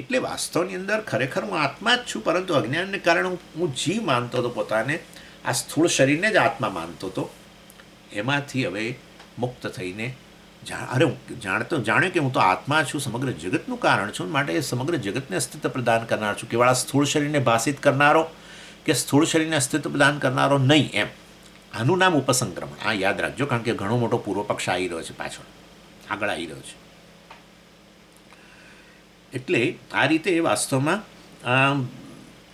એટલે વાસ્તવની અંદર ખરેખર હું આત્મા જ છું, પરંતુ અજ્ઞાનને કારણે હું જીવ માનતો હતો પોતાને, આ સ્થૂળ શરીરને જ આત્મા માનતો હતો. એમાંથી હવે મુક્ત થઈને જાણ્યો કે હું તો આત્મા છું, સમગ્ર જગતનું કારણ છું, માટે સમગ્ર જગતને અસ્તિત્વ પ્રદાન કરનાર છું. કેવળ આ સ્થૂળ શરીરને ભાષિત કરનારો કે સ્થૂળ શરીરને અસ્તિત્વ પ્રદાન કરનારો નહીં. એમ આનું નામ ઉપસંક્રમણ. આ યાદ રાખજો, કારણ કે ઘણો મોટો પૂર્વ પક્ષ આવી રહ્યો છે, પાછળ આગળ આવી રહ્યો છે. એટલે આ રીતે વાસ્તવમાં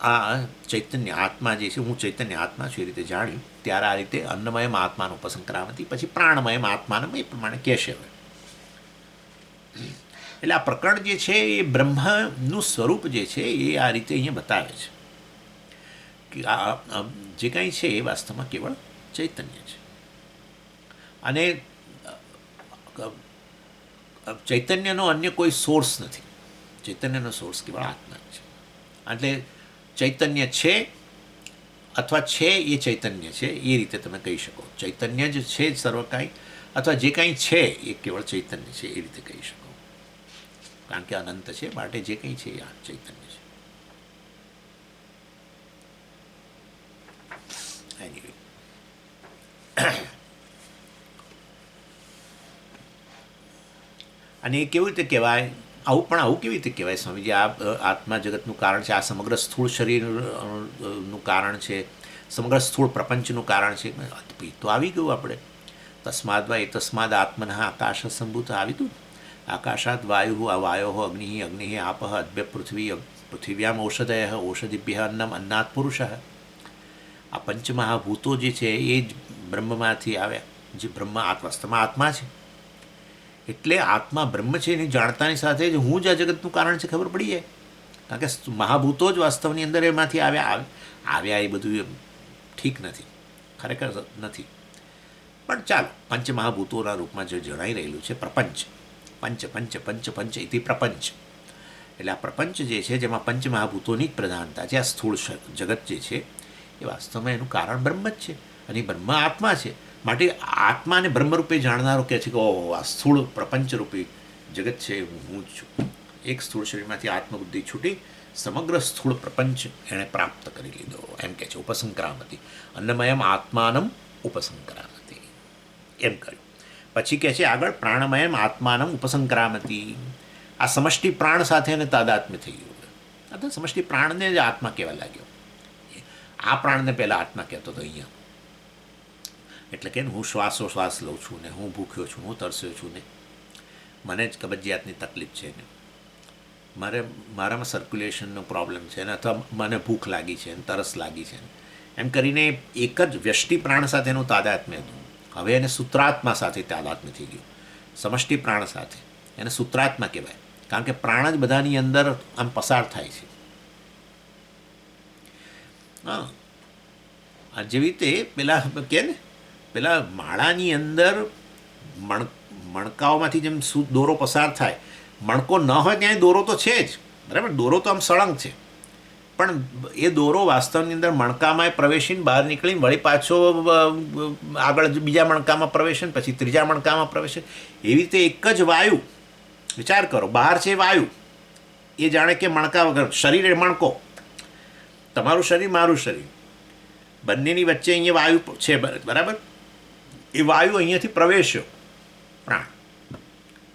આ ચૈતન્ય આત્મા જે છે, હું ચૈતન્ય આત્મા છું એ રીતે જાણ્યું ત્યારે આ રીતે અન્નમયમ આત્માનું ઉપસંક્રામતી, પછી પ્રાણમયમ આત્માનું એ પ્રમાણે કહેશે. હવે એટલે આ પ્રકરણ જે છે એ બ્રહ્મનું સ્વરૂપ જે છે એ આ રીતે અહીંયા બતાવે છે કે આ જે કાંઈ છે એ વાસ્તવમાં કેવળ ચૈતન્ય છે. અને ચૈતન્યનો અન્ય કોઈ સોર્સ નથી. ચૈતન્યનો સોર્સ કેવળ આત્મા છે. એટલે ચૈતન્ય છે અથવા છે એ ચૈતન્ય છે એ રીતે તમે કહી શકો. ચૈતન્ય જ છે જ સર્વ કાંઈ, અથવા જે કાંઈ છે એ કેવળ ચૈતન્ય છે એ રીતે કહી શકો. કારણ કે અનંત છે માટે જે કંઈ છે એ ચૈતન્ય છે. Anyway. અને એ કેવી રીતે કહેવાય, આવું કેવી રીતે કહેવાય સ્વામીજી? આ આત્મા જગતનું કારણ છે, આ સમગ્ર સ્થૂળ શરીરનું કારણ છે, સમગ્ર સ્થૂળ પ્રપંચનું કારણ છે. તો આવી ગયું આપણે તસ્માદ એ તસ્માદ આત્મનઃ આકાશ સંભૂત આવી ગયું. આકાશાત વાયુ વાયો અગ્નિ અગ્નિ આપઃ અદ્ભ્ય પૃથિવ્યામ ઔષધય ઔષધિભ્ય અન્નમ અન્નાત પુરુષ. આ પંચમહાભૂતો જે છે એ જ બ્રહ્મમાંથી આવ્યા. જે બ્રહ્મ વાસ્તવમાં આત્મા છે. એટલે આત્મા બ્રહ્મ છે એની જાણતાની સાથે જ હું જ આ જગતનું કારણ છે ખબર પડી જાય. કારણ કે મહાભૂતો જ વાસ્તવની અંદર એમાંથી આવ્યા એ બધું ઠીક નથી, ખરેખર નથી. પણ ચાલો, પંચમહાભૂતોના રૂપમાં જે જણાઈ રહેલું છે પ્રપંચ, પંચ પંચ પંચ પંચ ઇતિ પ્રપંચ. એટલે આ પ્રપંચ જે છે જેમાં પંચમહાભૂતોની જ પ્રધાનતા છે. આ સ્થૂળ જગત જે છે એ વાસ્તવમાં એનું કારણ બ્રહ્મ જ છે. અને બ્રહ્મ આત્મા છે. માટે આત્માને બ્રહ્મરૂપે જાણનારો કહે છે કે ઓહો, આ સ્થૂળ પ્રપંચરૂપી જગત છે હું જ છું. એક સ્થૂળ શરીરમાંથી આત્મબુદ્ધિ છૂટી સમગ્ર સ્થૂળ પ્રપંચ એણે પ્રાપ્ત કરી લીધો, એમ કહે છે. ઉપસંક્રામતી અન્નમયમ આત્માનમ ઉપસંક્રામતી એમ કર્યું. પછી કહે છે આગળ પ્રાણમયમ આત્માનમ ઉપસંક્રામતી. આ સમષ્ટિ પ્રાણ સાથે એને તાદાત્મ્ય થઈ ગયું. આ સમષ્ટિ પ્રાણને જ આત્મા કહેવા લાગ્યો. આ પ્રાણને પહેલાં આત્મા કહેતો હતો અહીંયા. એટલે કે હું શ્વાસોશ્વાસ લઉં છું ને, હું ભૂખ્યો છું, હું તરસ્યો છું ને, મને જ કબજિયાતની તકલીફ છે ને, મારામાં સર્ક્યુલેશનનો પ્રોબ્લેમ છે ને, અથવા મને ભૂખ લાગી છે ને, તરસ લાગી છે ને, એમ કરીને એક જ વ્યષ્ટિ પ્રાણ સાથેનું તાદાત્મ્ય હતું. હવે એને સૂત્રાત્મા સાથે તાદાત્મ્ય થઈ ગયું. સમષ્ટિ પ્રાણ સાથે એને સૂત્રાત્મા કહેવાય. કારણ કે પ્રાણ જ બધાની અંદર આમ પસાર થાય છે. હા, જેવી રીતે પેલા માળાની અંદર મણકાઓમાંથી જેમ દોરો પસાર થાય, મણકો ન હોય ત્યાં દોરો તો છે જ, બરાબર. દોરો તો આમ સળંગ છે, પણ એ દોરો વાસ્તવની અંદર મણકામાં પ્રવેશીને બહાર નીકળીને વળી પાછો આગળ બીજા મણકામાં પ્રવેશે, પછી ત્રીજા મણકામાં પ્રવેશે. એવી રીતે એક જ વાયુ, વિચાર કરો, બહાર છે વાયુ, એ જાણે કે મણકા વગર. શરીર એ મણકો, તમારું શરીર મારું શરીર, બંનેની વચ્ચે અહીંયા વાયુ છે, બરાબર. એ વાયુ અહીંયાથી પ્રવેશ્યો, પ્રાણ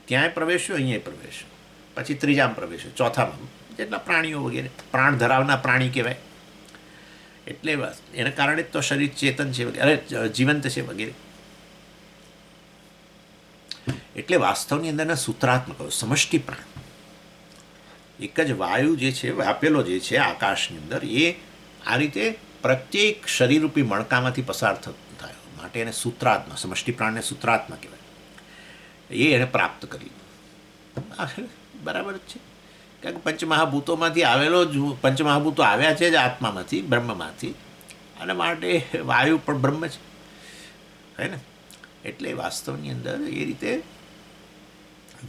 ત્યાંય પ્રવેશ્યો, અહીંયા પ્રવેશ્યો, પછી ત્રીજામાં પ્રવેશ્યો, ચોથામાં, જેટલા પ્રાણીઓ વગેરે પ્રાણ ધરાવનાર પ્રાણી કહેવાય. એટલે એના કારણે તો શરીર ચેતન છે, અરે જીવંત છે વગેરે. એટલે વાસ્તવની અંદરના સૂત્રાત્મક સમષ્ટિ પ્રાણ, એક જ વાયુ જે છે વ્યાપેલો જે છે આકાશની અંદર, એ આ રીતે પ્રત્યેક શરીરરૂપી મણકામાંથી પસાર થયો. માટે એને સૂત્રાત્મા, સમષ્ટિ પ્રાણને સૂત્રાત્મા કહેવાય. એ એને પ્રાપ્ત કરી, બરાબર જ છે. કારણ કે પંચમહાભૂતોમાંથી આવેલો જ, પંચમહાભૂતો આવ્યા છે જ આત્મામાંથી, બ્રહ્મમાંથી, અને માટે વાયુ પણ બ્રહ્મ છે, હે ને. એટલે વાસ્તવની અંદર એ રીતે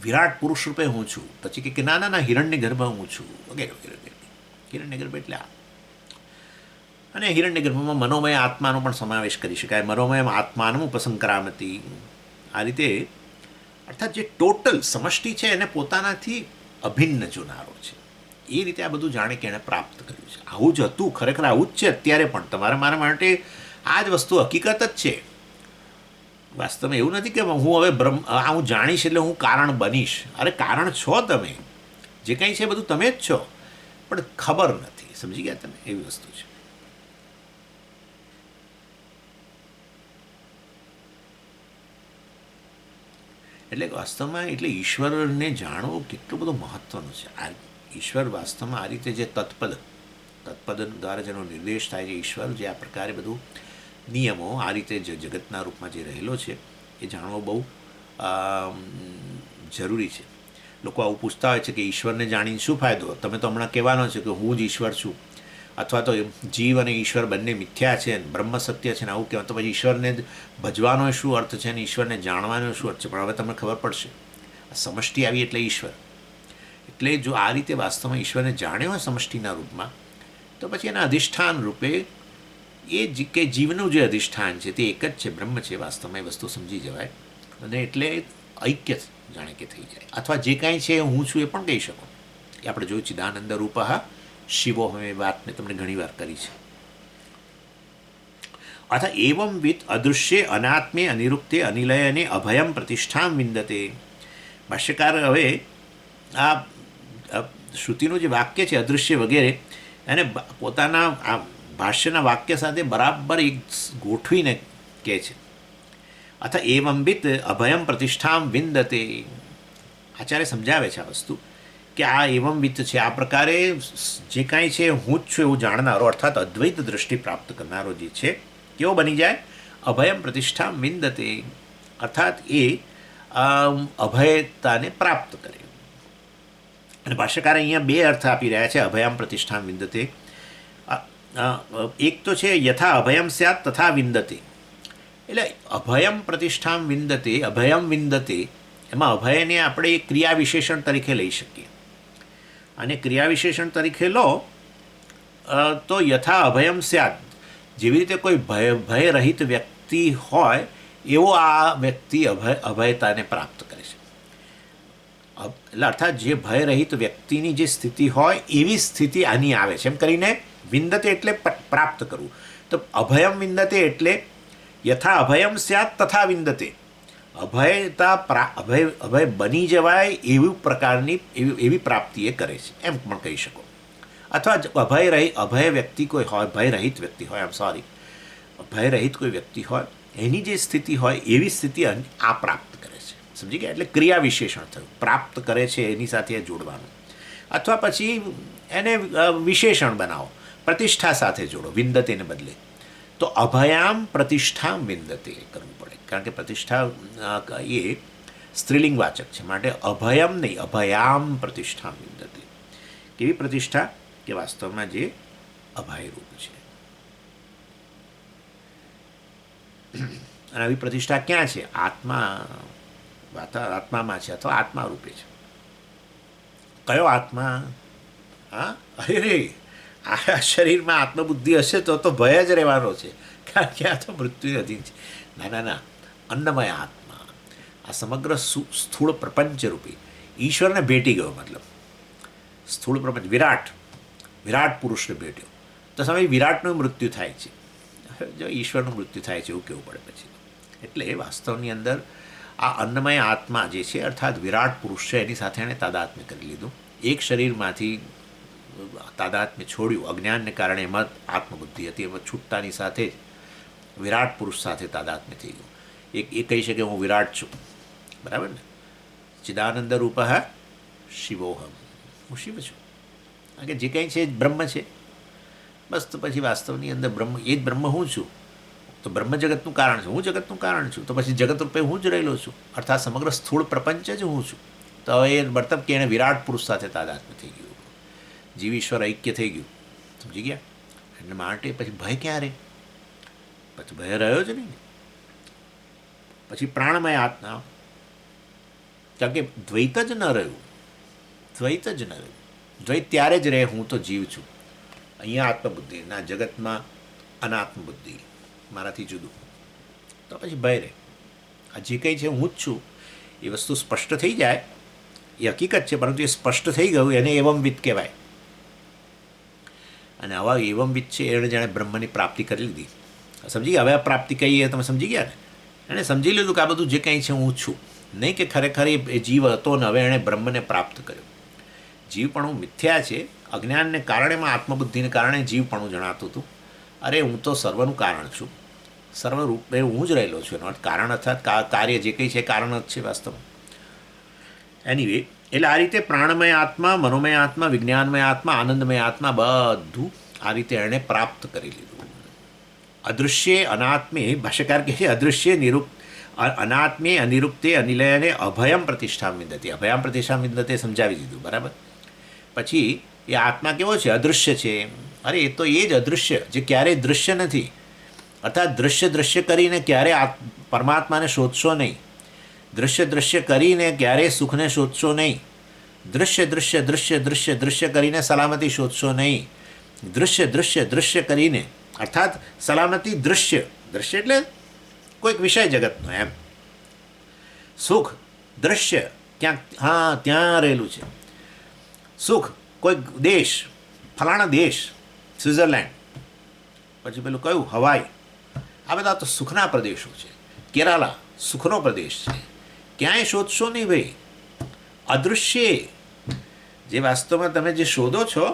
વિરાટ પુરુષ રૂપે હું છું. પછી કે ના હિરણ્ય ગર્ભ હું છું વગેરે વગેરે. હિરણ્ય ગર્ભ એટલે આ. અને હિરણ્ય ગર્ભમાં મનોમય આત્માનો પણ સમાવેશ કરી શકાય. મનોમય આત્માનું ઉપસંક્રામતી. આ રીતે અર્થાત જે ટોટલ સમષ્ટિ છે એને પોતાનાથી અભિન્ન જોનારો છે. એ રીતે આ બધું જાણે કે એણે પ્રાપ્ત કર્યું છે. આવું જ હતું, ખરેખર આવું જ છે અત્યારે પણ. મારા માટે આ જ વસ્તુ હકીકત જ છે. વાસ્તવમાં એવું નથી કે હું હવે હું જાણીશ એટલે હું કારણ બનીશ. અરે કારણ છો તમે, જે કંઈ છે બધું તમે જ છો, પણ ખબર નથી. સમજી ગયા તમે? એવી વસ્તુ છે. એટલે વાસ્તવમાં એટલે ઈશ્વરને જાણવું કેટલું બધું મહત્ત્વનું છે. આ ઈશ્વર વાસ્તવમાં આ રીતે જે તત્પદ દ્વારા જેનો નિર્દેશ થાય છે ઈશ્વર, જે આ પ્રકારે બધું નિયમો આ રીતે જગતના રૂપમાં જે રહેલો છે એ જાણવો બહુ જરૂરી છે. લોકો આવું પૂછતા હોય છે કે ઈશ્વરને જાણીને શું ફાયદો? તમે તો હમણાં કહેવાનો છે કે હું જ ઈશ્વર છું, અથવા તો જીવ અને ઈશ્વર બંને મિથ્યા છે, બ્રહ્મ સત્ય છે ને આવું કહેવાય, તો પછી ઈશ્વરને ભજવાનો શું અર્થ છે ને ઈશ્વરને જાણવાનો શું અર્થ છે? પણ હવે તમને ખબર પડશે. સમષ્ટિ આવી એટલે ઈશ્વર. એટલે જો આ રીતે વાસ્તવમાં ઈશ્વરને જાણ્યો હોય સમષ્ટિના રૂપમાં, તો પછી એના અધિષ્ઠાન રૂપે એ કે જીવનું જે અધિષ્ઠાન છે તે એક જ છે, બ્રહ્મ છે, વાસ્તવમાં એ વસ્તુ સમજી જવાય અને એટલે ઐક્ય જાણે કે થઈ જાય. અથવા જે કાંઈ છે હું છું એ પણ કહી શકો. એ આપણે જોયું ચિદાનંદ રૂપઃ શિવો, એ વાત મેં તમને ઘણી વાર કરી છે. અર્થાત એવં વિત અદૃશ્ય અનાત્મે અનિરુક્તે અનિલયને અભયમ પ્રતિષ્ઠામ વિંદતે. ભાષ્યકાર હવે આ શ્રુતિનું જે વાક્ય છે અદૃશ્ય વગેરે એને પોતાના આ ભાષ્યના વાક્ય સાથે બરાબર એક ગોઠવીને કહે છે. અથવા એવંબિત અભયમ પ્રતિષ્ઠામ વિંદતે. આચાર્ય સમજાવે છે આ વસ્તુ કે આ એવંબિત છે, આ પ્રકારે જે કાંઈ છે હું જ છું એવું જાણનારો, અર્થાત અદ્વૈત દૃષ્ટિ પ્રાપ્ત કરનારો જે છે કેવો બની જાય? અભયમ પ્રતિષ્ઠામ વિંદતે, અર્થાત એ અભયતાને પ્રાપ્ત કરે. અને ભાષ્યકાર અહીંયા બે અર્થ આપી રહ્યા છે અભયમ પ્રતિષ્ઠામ વિંદતે. એક તો છે યથા અભયમ સ્યાત તથા વિંદતે. એટલે અભયમ પ્રતિષ્ઠામ વિંદતે, અભયમ વિંદતે, એમાં અભયને આપણે ક્રિયા વિશેષણ તરીકે લઈ શકીએ. અને ક્રિયા વિશેષણ તરીકે લો તો યથા અભયમ સ્યાત, જેવી રીતે કોઈ ભયરહિત વ્યક્તિ હોય એવો આ વ્યક્તિ અભયતાને પ્રાપ્ત કરે છે. એટલે અર્થાત જે ભયરહિત વ્યક્તિની જે સ્થિતિ હોય એવી સ્થિતિ આની આવે છે. એમ કરીને વિંદતે એટલે પ્રાપ્ત કરવું. તો અભયમ વિંદતે એટલે યથા અભયમ સ્યાત તથા વિંદતે, અભય બની જવાય એવી પ્રકારની એવી પ્રાપ્તિ એ કરે છે, એમ પણ કહી શકો. અથવા અભય વ્યક્તિ કોઈ હોય, ભયરહિત વ્યક્તિ હોય, ભયરહિત કોઈ વ્યક્તિ હોય એની જે સ્થિતિ હોય એવી સ્થિતિ આ પ્રાપ્ત કરે છે. સમજી ગયા? એટલે ક્રિયા વિશેષણ થયું, પ્રાપ્ત કરે છે એની સાથે જોડવાનું. અથવા પછી એને વિશેષણ બનાવો, પ્રતિષ્ઠા સાથે જોડો, વિંદતેને બદલે. તો અભયામ પ્રતિષ્ઠામ વિંદતે કરવું પડે, કારણ કે પ્રતિષ્ઠા એ સ્ત્રીલિંગ વાચક છે, માટે અભયમ નહીં, અભયામ પ્રતિષ્ઠામ વિંદતે. કેવી પ્રતિષ્ઠા? કે વાસ્તવમાં જે અભયરૂપ છે. અને આવી પ્રતિષ્ઠા ક્યાં છે? આત્મામાં છે, અથવા આત્મા રૂપે છે. કયો આત્મા? હા, અરે આ શરીરમાં આત્મબુદ્ધિ હશે તો ભય જ રહેવાનો છે, કારણ કે આ તો મૃત્યુ અધીન છે. ના, અન્નમય આત્મા, આ સમગ્ર સ્થૂળ પ્રપંચ રૂપી ઈશ્વરને ભેટી ગયો. મતલબ સ્થૂળ પ્રપંચ વિરાટ પુરુષને ભેટ્યો, તો સમય વિરાટનું મૃત્યુ થાય છે, જો ઈશ્વરનું મૃત્યુ થાય છે એવું કહેવું પડે પછી. એટલે વાસ્તવની અંદર આ અન્નમય આત્મા જે છે, અર્થાત વિરાટ પુરુષ છે, એની સાથે એણે તાદાત્મ્ય કરી લીધું. એક શરીરમાંથી તાદાત્મ્ય છોડ્યું, અજ્ઞાનને કારણે એમાં આત્મબુદ્ધિ હતી, એમાં છૂટતાની સાથે જ વિરાટ પુરુષ સાથે તાદાત્મ્ય થઈ ગયું. એ કહી શકે હું વિરાટ છું, બરાબર ને? ચિદાનંદ રૂપઃ શિવોહમ, હું શિવ છું, કારણ કે જે કંઈ છે બ્રહ્મ છે. બસ તો પછી વાસ્તવની અંદર બ્રહ્મ, એ જ બ્રહ્મ હું છું. તો બ્રહ્મ જગતનું કારણ છે, હું જગતનું કારણ છું, તો પછી જગત રૂપે હું જ રહેલો છું, અર્થાત સમગ્ર સ્થૂળ પ્રપંચ જ હું છું. તો એ મતલબ કે એને વિરાટ પુરુષ સાથે તાદાત્મ્ય થઈ ગયું, જીવ ઈશ્વર ઐક્ય થઈ ગયું. સમજી ગયા? એટલે માટે પછી ભય ક્યાં રહે? પછી ભય રહ્યો જ નહીં. પછી પ્રાણમય આત્મા, કારણ કે દ્વૈત જ ન રહ્યું. દ્વૈત ત્યારે જ રહે હું તો જીવ છું, અહીંયા આત્મબુદ્ધિ, ના જગતમાં અનાત્મબુદ્ધિ, મારાથી જુદું. તો પછી ભય રહે. આ જે કંઈ છે હું જ છું એ વસ્તુ સ્પષ્ટ થઈ જાય, એ હકીકત છે, પરંતુ એ સ્પષ્ટ થઈ ગયું એને એવંવિત કહેવાય. અને આવા એવંવિત છે એણે જાણે બ્રહ્મની પ્રાપ્તિ કરી લીધી. સમજી ગયા? હવે આ પ્રાપ્તિ કહીએ તમે સમજી ગયા ને? એણે સમજી લીધું કે આ બધું જે કંઈ છે હું છું, નહીં કે ખરેખર એ જીવ હતો ને હવે એણે બ્રહ્મને પ્રાપ્ત કર્યો. જીવપણું મિથ્યા છે, અજ્ઞાનને કારણે, આત્મબુદ્ધિને કારણે જીવપણું જણાતું હતું. અરે હું તો સર્વનું કારણ છું, સર્વરૂપે હું જ રહેલો છું. એનો અર્થ કારણ અર્થાત કાર્ય જે કંઈ છે કારણ જ છે વાસ્તવમાં. એનીવે, એટલે આ રીતે પ્રાણમય આત્મા, મનોમય આત્મા, વિજ્ઞાનમય આત્મા, આનંદમય આત્મા બધું આ રીતે એણે પ્રાપ્ત કરી લીધું. અદૃશ્ય અનાત્મે, ભાષ્યકાર કહે છે અદૃશ્ય અનાત્મે અનિરુક્તે અનિલયને અભયમ પ્રતિષ્ઠા વિંદતે. અભયમ પ્રતિષ્ઠા વિંદતે સમજાવી દીધું, બરાબર. પછી એ આત્મા કેવો છે? અદૃશ્ય છે. અરે એ તો એ જ અદૃશ્ય જે ક્યારેય દૃશ્ય નથી. અર્થાત દૃશ્ય કરીને ક્યારે પરમાત્માને શોધશો નહીં. દૃશ્ય કરીને ક્યારેય સુખને શોધશો નહીં. દૃશ્ય કરીને સલામતી શોધશો નહીં. દૃશ્ય કરીને અર્થાત સલામતી દૃશ્ય એટલે કોઈક વિષય જગતનો એમ. સુખ દૃશ્ય ક્યાંક, હા ત્યાં રહેલું છે સુખ. કોઈક દેશ, ફલાણા દેશ, સ્વિટ્ઝરલેન્ડ, પછી પેલું કયું હવાઈ, આ બધા તો સુખના પ્રદેશો છે. કેરાલા સુખનો પ્રદેશ છે. ક્યાંય શોધશો નહીં ભાઈ. અદૃશ્ય જે વાસ્તવમાં તમે જે શોધો છો,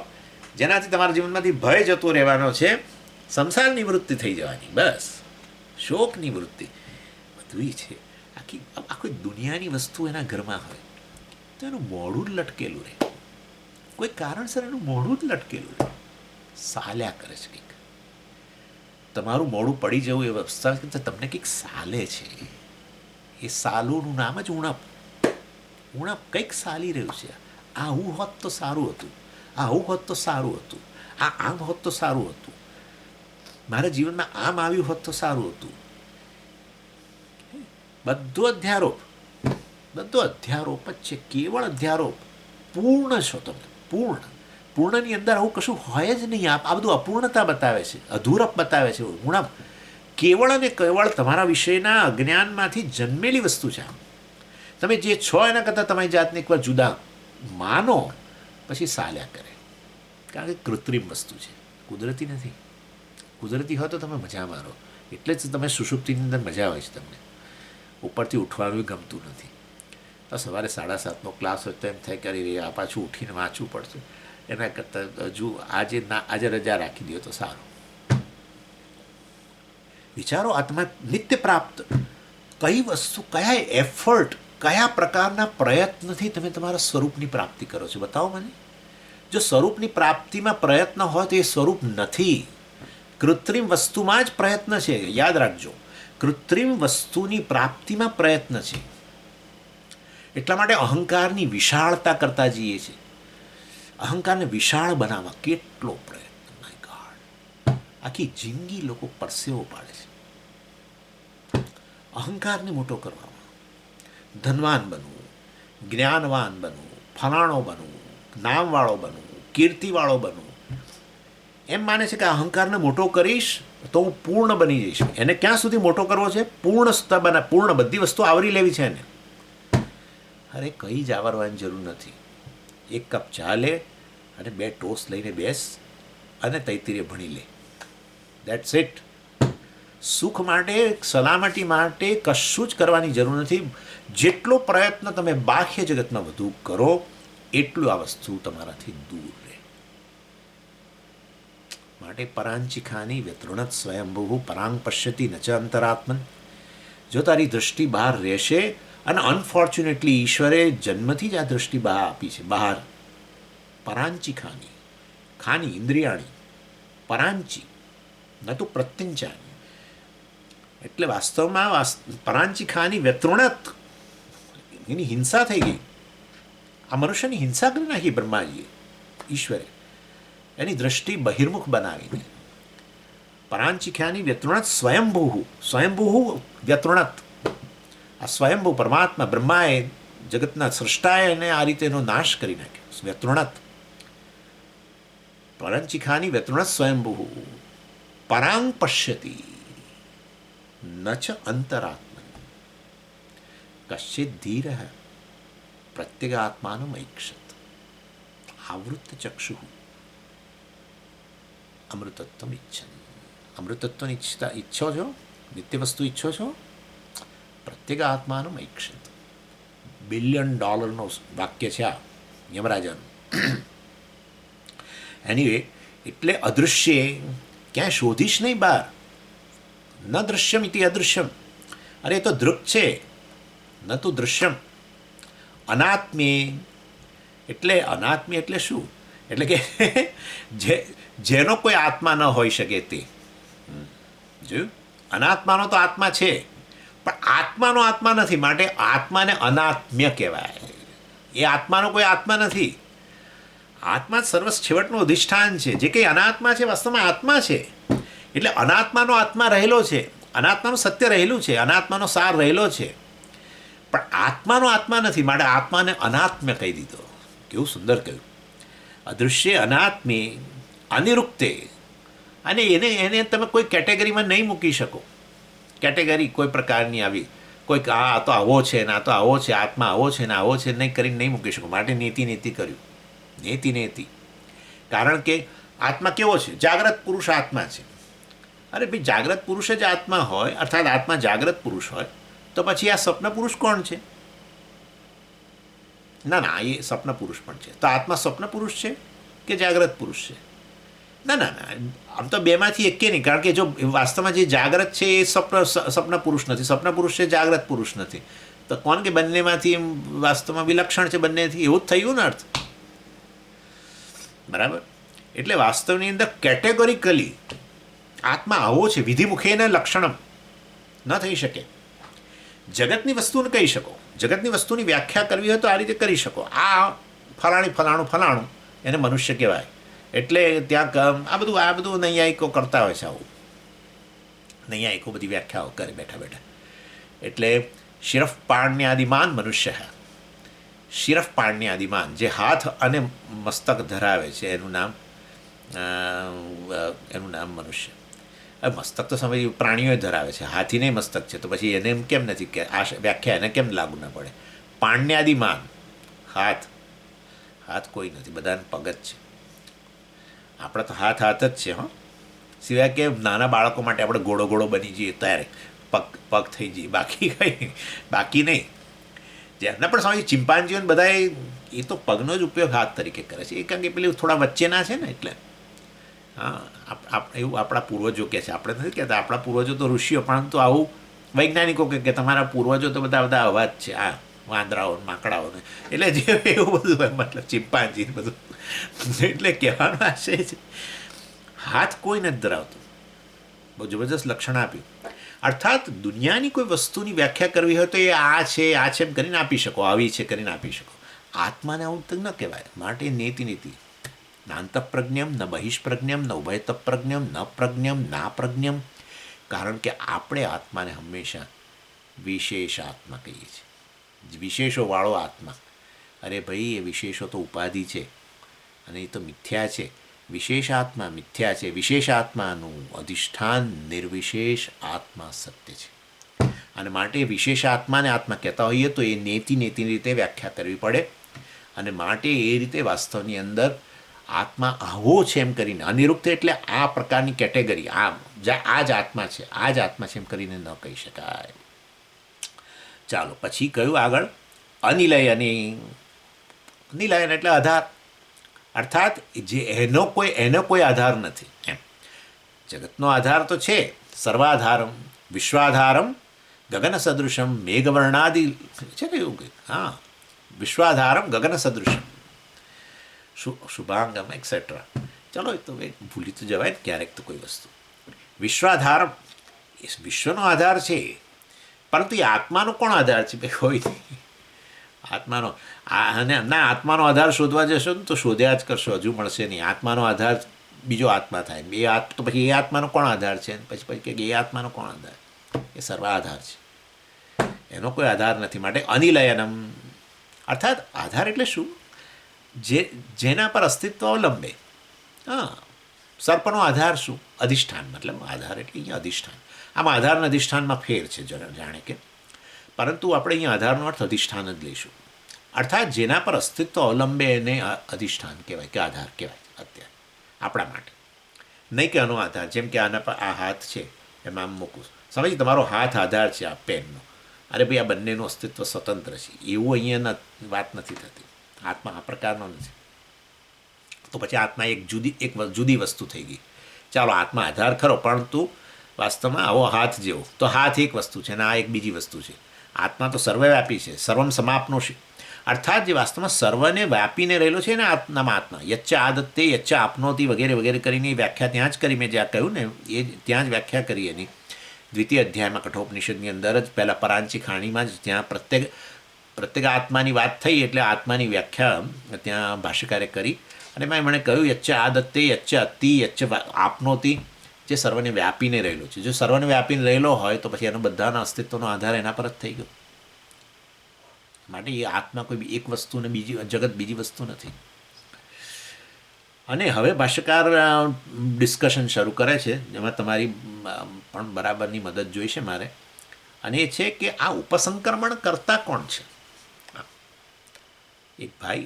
જેનાથી તમારા જીવનમાંથી ભય જતો રહેવાનો છે, સંસાર નિવૃત્તિ થઈ જવાની, બસ શોક નિવૃત્તિ બધું છે. આખી દુનિયાની વસ્તુ એના ઘરમાં હોય તો એનું મોઢું જ લટકેલું રહે. કોઈ કારણસર એનું મોઢું જ લટકેલું રહે, સાલ્યા કરે છે કંઈક. તમારું મોઢું પડી જવું એ અવસ્થા તમને કંઈક સાલે છે. એ સાલુનું નામ જ ઉણપ. ઉણપ કંઈક સાલી રહ્યું છે. આવું હોત તો સારું હતું, આવું હોત તો સારું હતું, આમ હોત તો સારું હતું, મારા જીવનમાં આમ આવ્યું હોત તો સારું હતું. બધો અધ્યારોપ જ છે, કેવળ અધ્યારોપ. પૂર્ણ છો તમે, પૂર્ણની અંદર આવું કશું હોય જ નહીં. આ બધું અપૂર્ણતા બતાવે છે, અધૂરપ બતાવે છે. ઉણપ કેવળ અને કેવળ તમારા વિષયના અજ્ઞાનમાંથી જન્મેલી વસ્તુ છે. તમે જે છો એના કરતાં તમારી જાતને એકવાર જુદા માનો, પછી સાલ્યા કરે. કારણ કે કૃત્રિમ વસ્તુ છે, કુદરતી નથી. કુદરતી હોય તો તમે મજા મારો. એટલે જ તમે સુષુપ્તિની અંદર મજા હોય છે. તમને ઉપરથી ઉઠવાનું ગમતું નથી. તો સવારે 7:30નો ક્લાસ હોય તો એમ થાય કે આ પાછું ઉઠીને વાંચવું પડશે. એના કરતાં હજુ આજે રજા રાખી દો તો સારું. વિચારો, આત્મા નિત્ય પ્રાપ્ત. કઈ વસ્તુ, કયા એફર્ટ, કયા પ્રકારના પ્રયત્નથી તમે તમારા સ્વરૂપની પ્રાપ્તિ કરો છો? બતાવો મને. જો સ્વરૂપની પ્રાપ્તિમાં પ્રયત્ન હોય તો એ સ્વરૂપ નથી. કૃત્રિમ વસ્તુમાં જ પ્રયત્ન છે. યાદ રાખજો, કૃત્રિમ વસ્તુની પ્રાપ્તિમાં પ્રયત્ન છે. એટલા માટે અહંકારની વિશાળતા કરતા જઈએ છીએ. અહંકારને વિશાળ બનાવવા કેટલો પ્રયત્ન, માય ગોડ. આખી જિંદગી લોકો પરસેવો પાડે છે અહંકારને મોટો કરવામાં. ધનવાન બનવું, જ્ઞાનવાન બનવું, ફલાણો બનવું, નામવાળો બનવું, કીર્તિવાળો બનવું. એમ માને છે કે અહંકારને મોટો કરીશ તો હું પૂર્ણ બની જઈશ. એને ક્યાં સુધી મોટો કરવો છે? પૂર્ણ બધી વસ્તુ આવરી લેવી છે એને. અરે કંઈ જ આવરવાની જરૂર નથી. એક કપ ચા લે અને 2 ટોસ્ટ લઈને બેસ અને તૈતિરે ભણી લે. That's it. સુખ માટે, સલામતી માટે કશું જ કરવાની જરૂર નથી. જેટલો પ્રયત્ન તમે બાહ્ય જગતમાં વધુ કરો એટલું આ વસ્તુ તમારાથી દૂર રહે. માટે પરાંચિખાની વ્યતૃણત સ્વયંભૂ પરાંગ પશ્યતિ ન ચ અંતરાત્મન. જો તારી દૃષ્ટિ બહાર રહેશે, અને અનફોર્ચ્યુનેટલી ઈશ્વરે જન્મથી જ આ દૃષ્ટિ બહાર આપી છે. બહાર પરાંચી ખાની ઇન્દ્રિયાણી, પરાંચી ન તો પ્રત્યંચાની. એટલે વાસ્તવમાં પરાંચી ખાની વ્યતૃણત, એની હિંસા થઈ ગઈ. આ મનુષ્યની હિંસા કરી નાખી બ્રહ્માજીએ, ઈશ્વરે. એની દૃષ્ટિ બહિર્મુખ બનાવીને. પરાંચિખ્યાની વ્યતૃણત સ્વયંભૂ વ્યતૃણત. આ સ્વયંભૂ પરમાત્મા બ્રહ્માએ, જગતના સૃષ્ટાએ એને આ રીતે એનો નાશ કરી નાખ્યો. વ્યતૃણત પરાંચિખાની વ્યતૃણત સ્વયંભૂ પરાંગ પશ્યતિ ન ચ અંતરાત્મન કશ્ચિદ ધીર પ્રત્યેગાત્માનમ ઐક્ષત આવૃત્ત ચક્ષુ અમૃતત્વમ ઈચ્છન. અમૃતત્વની ઈચ્છો છો? નિત્ય વસ્તુ ઈચ્છો છો? પ્રત્યેગાત્માનમ ઐક્ષત. $1 બિલિયન વાક્ય છે આ યમરાજાનું. એનીવે, એટલે અદૃશ્ય ક્યાંય શોધીશ નહીં બહાર. ન દૃશ્યમ ઇતિ અદૃશ્યમ. અરે એ તો દૃક છે, ન તો દૃશ્યમ. અનાત્મે એટલે શું? એટલે કે જેનો કોઈ આત્મા ન હોઈ શકે તે જોયું. અનાત્માનો તો આત્મા છે, પણ આત્માનો આત્મા નથી, માટે આત્માને અનાત્મ્ય કહેવાય. એ આત્માનો કોઈ આત્મા નથી. આત્મા સર્વ છેવટનું અધિષ્ઠાન છે. જે કંઈ અનાત્મા છે વાસ્તવમાં આત્મા છે. એટલે અનાત્માનો આત્મા રહેલો છે, અનાત્માનું સત્ય રહેલું છે, અનાત્માનો સાર રહેલો છે, પણ આત્માનો આત્મા નથી, માટે આત્માને અનાત્મ્ય કહી દીધો. કેવું સુંદર કહ્યું. અદૃશ્ય અનાત્મે અનિરુક્તે. અને એને તમે કોઈ કેટેગરીમાં નહીં મૂકી શકો. કેટેગરી કોઈ પ્રકારની આવી કોઈક આ તો આવો છે ને આ તો આવો છે, આત્મા આવો છે ને આવો છે નહીં કરીને નહીં મૂકી શકો. માટે નેતિ કર્યું. નેતિ. કારણ કે આત્મા કેવો છે? જાગ્રત પુરુષ આત્મા છે. અરે ભાઈ, જાગ્રત પુરુષ જ આત્મા હોય, અર્થાત આત્મા જાગ્રત પુરુષ હોય, તો પછી આ સ્વપ્ન પુરુષ કોણ છે? ના, એ સ્વપ્ન પુરુષ પણ છે. તો આત્મા સ્વપ્ન પુરુષ છે કે જાગ્રત પુરુષ છે? ના, આમ તો બેમાંથી એકે નહીં. કારણ કે જો વાસ્તવમાં જે જાગ્રત છે એ સ્વપ્ન પુરુષ નથી, સ્વપ્ન પુરુષ છે, જાગ્રત પુરુષ નથી. તો કોણ કે બંનેમાંથી વાસ્તવમાં વિલક્ષણ છે બંનેથી, એવું જ થયું ને અર્થ. બરાબર. એટલે વાસ્તવની અંદર કેટેગોરિકલી આત્મા આવો છે, વિધિમુખેના લક્ષણમ ન થઈ શકે. જગતની વસ્તુને કહી શકો, જગતની વસ્તુની વ્યાખ્યા કરવી હોય તો આ રીતે કરી શકો. આ ફલાણું એને મનુષ્ય કહેવાય. એટલે ત્યાં આ બધું નૈયાયિકો કરતા હોય છે. આવું નૈયાયિકો બધી વ્યાખ્યાઓ કરે બેઠા. એટલે શિરફ પાણ્યાદિમાન મનુષ્ય, શિરફ પાણ્યાદિમાન, જે હાથ અને મસ્તક ધરાવે છે એનું નામ મનુષ્ય. હવે મસ્તક તો સમય પ્રાણીઓ ધરાવે છે, હાથીને મસ્તક છે, તો પછી એને એમ કેમ નથી કે આ વ્યાખ્યા એને કેમ લાગુ ન પડે? પાણ્યાદિમાન, હાથ કોઈ નથી, બધાને પગ જ છે. આપણે તો હાથ જ છે. સિવાય કે નાના બાળકો માટે આપણે ઘોડો બની જઈએ ત્યારે પગ થઈ જઈએ, બાકી નહીં. જેમને પણ સમય ચિમ્પાન્જીઓને બધા એ તો પગનો જ ઉપયોગ હાથ તરીકે કરે છે. એ કારણ કે પેલી થોડા વચ્ચેના છે ને, એટલે એવું આપણા પૂર્વજો કહે છે. આપણે નથી કહેતા આપણા પૂર્વજો તો ઋષિઓ, પરંતુ આવું વૈજ્ઞાનિકો કે તમારા પૂર્વજો તો બધા અવાજ છે, આ વાંદરાઓ માકડાઓને, એટલે જે એવું બધું મતલબ ચિમ્પાન્જી બધું. એટલે કહેવાનો આશય છે હાથ કોઈ નથી ધરાવતું. બહુ જબરજસ્ત લક્ષણ આપ્યું. અર્થાત દુનિયાની કોઈ વસ્તુની વ્યાખ્યા કરવી હોય તો એ આ છે એમ કરીને આપી શકો, આવી છે કરીને આપી શકો. આત્માને આવું તો ન કહેવાય. માટે નીતિ નાંતઃપ્રજ્ઞમ ન બહિષ્પ્રજ્ઞમ ન ઉભયતઃપ્રજ્ઞમ ન પ્રજ્ઞમ ના પ્રજ્ઞમ. કારણ કે આપણે આત્માને હંમેશા વિશેષ આત્મા કહીએ છીએ, વિશેષોવાળો આત્મા. અરે ભાઈ, એ વિશેષો તો ઉપાધિ છે અને એ તો મિથ્યા છે. વિશેષ આત્મા મિથ્યા છે. વિશેષ આત્માનું અધિષ્ઠાન નિર્વિશેષ આત્મા સત્ય છે. અને માટે વિશેષ આત્માને આત્મા કહેતા હોઈએ તો એ નેતિ રીતે વ્યાખ્યા કરવી પડે. અને માટે એ રીતે વાસ્તવની અંદર આત્મા આવો છે એમ કરીને, અનિરુક્ત એટલે આ પ્રકારની કેટેગરી, આ જ આત્મા છે, આ જ આત્મા છે એમ કરીને ન કહી શકાય. ચાલો પછી કયું આગળ? અનિલયન એટલે આધાર. અર્થાત જે એનો કોઈ આધાર નથી એમ. જગતનો આધાર તો છે, સર્વાધારમ વિશ્વાધારમ ગગન સદૃશમ મેઘવર્ણાદિ છે ને એવું કંઈક. વિશ્વાધારમ ગગન સદૃશમ શુભાંગમ એક્સેટ્રા. ચલો એ તો ભૂલી તો જવાય ને ક્યારેક તો કોઈ વસ્તુ. વિશ્વાધારમ એ વિશ્વનો આધાર છે, પરંતુ એ આત્માનો કોણ આધાર છે? કોઈ નહીં. આત્માનો આત્માનો આધાર શોધવા જશો ને તો શોધ્યા જ કરશો, હજુ મળશે નહીં. આત્માનો આધાર બીજો આત્મા થાય તો પછી એ આત્માનો કોણ આધાર છે? પછી એ આત્માનો કોણ આધાર? એ સર્વ આધાર છે, એનો કોઈ આધાર નથી. માટે અનિલયનમ અર્થાત આધાર એટલે શું? જેના પર અસ્તિત્વ અવલંબે. સર્પનો આધાર શું? અધિષ્ઠાન. મતલબ આધાર એટલે અહીંયા અધિષ્ઠાન. આમાં આધારના અધિષ્ઠાનમાં ફેર છે જાણે કે, પરંતુ આપણે અહીંયા આધારનો અર્થ અધિષ્ઠાન જ લઈશું. અર્થાત જેના પર અસ્તિત્વ અવલંબે એને અધિષ્ઠાન કહેવાય કે આધાર કહેવાય અત્યારે આપણા માટે. નહીં કે આનો આધાર, જેમ કે આના પર આ હાથ છે એમાં આમ મૂકું, સમજ તમારો હાથ આધાર છે આ પેનનો. અરે ભાઈ, આ બંનેનું અસ્તિત્વ સ્વતંત્ર છે એવું અહીંયા વાત નથી થતી. આત્મા આ પ્રકારનો નથી. તો પછી આત્મા એક જુદી વસ્તુ થઈ ગઈ. ચાલો, આત્મા આધાર ખરો, પરંતુ વાસ્તવમાં આવો હાથ જેવો, તો હાથ એક વસ્તુ છે અને આ એક બીજી વસ્તુ છે. આત્મા તો સર્વવ્યાપી છે, સર્વમ સમાપનો છે. અર્થાત જે વાસ્તવમાં સર્વને વ્યાપીને રહેલો છે ને આત્મામાં આત્મા યચ્ચ આદત્તે યચ્ચ આપનોતી વગેરે વગેરે કરીને એ વ્યાખ્યા ત્યાં જ કરી મેં જ્યાં કહ્યું ને એ ત્યાં જ વ્યાખ્યા કરી એની દ્વિતીય અધ્યાયમાં કઠોપનિષદની અંદર જ પહેલાં પરાંચી ખાણીમાં જ ત્યાં પ્રત્યેક આત્માની વાત થઈ એટલે આત્માની વ્યાખ્યા ત્યાં ભાષ્યકારે કરી અને મેં મને કહ્યું યચ્ચ આદત્તે યચ્ચ અતિ યચ્ચ આપનોતી જે સર્વને વ્યાપીને રહેલો છે. જો સર્વને વ્યાપીને રહેલો હોય તો પછી એનો બધાના અસ્તિત્વનો આધાર એના પર જ થઈ ગયો. માટે એ આત્મા કોઈ એક વસ્તુ ને બીજી જગત બીજી વસ્તુ નથી. અને હવે ભાષ્યકાર ડિસ્કશન શરૂ કરે છે જેમાં તમારી પણ બરાબરની મદદ જોઈશે મારે, અને એ છે કે આ ઉપસંક્રમણ કરતા કોણ છે. એક ભાઈ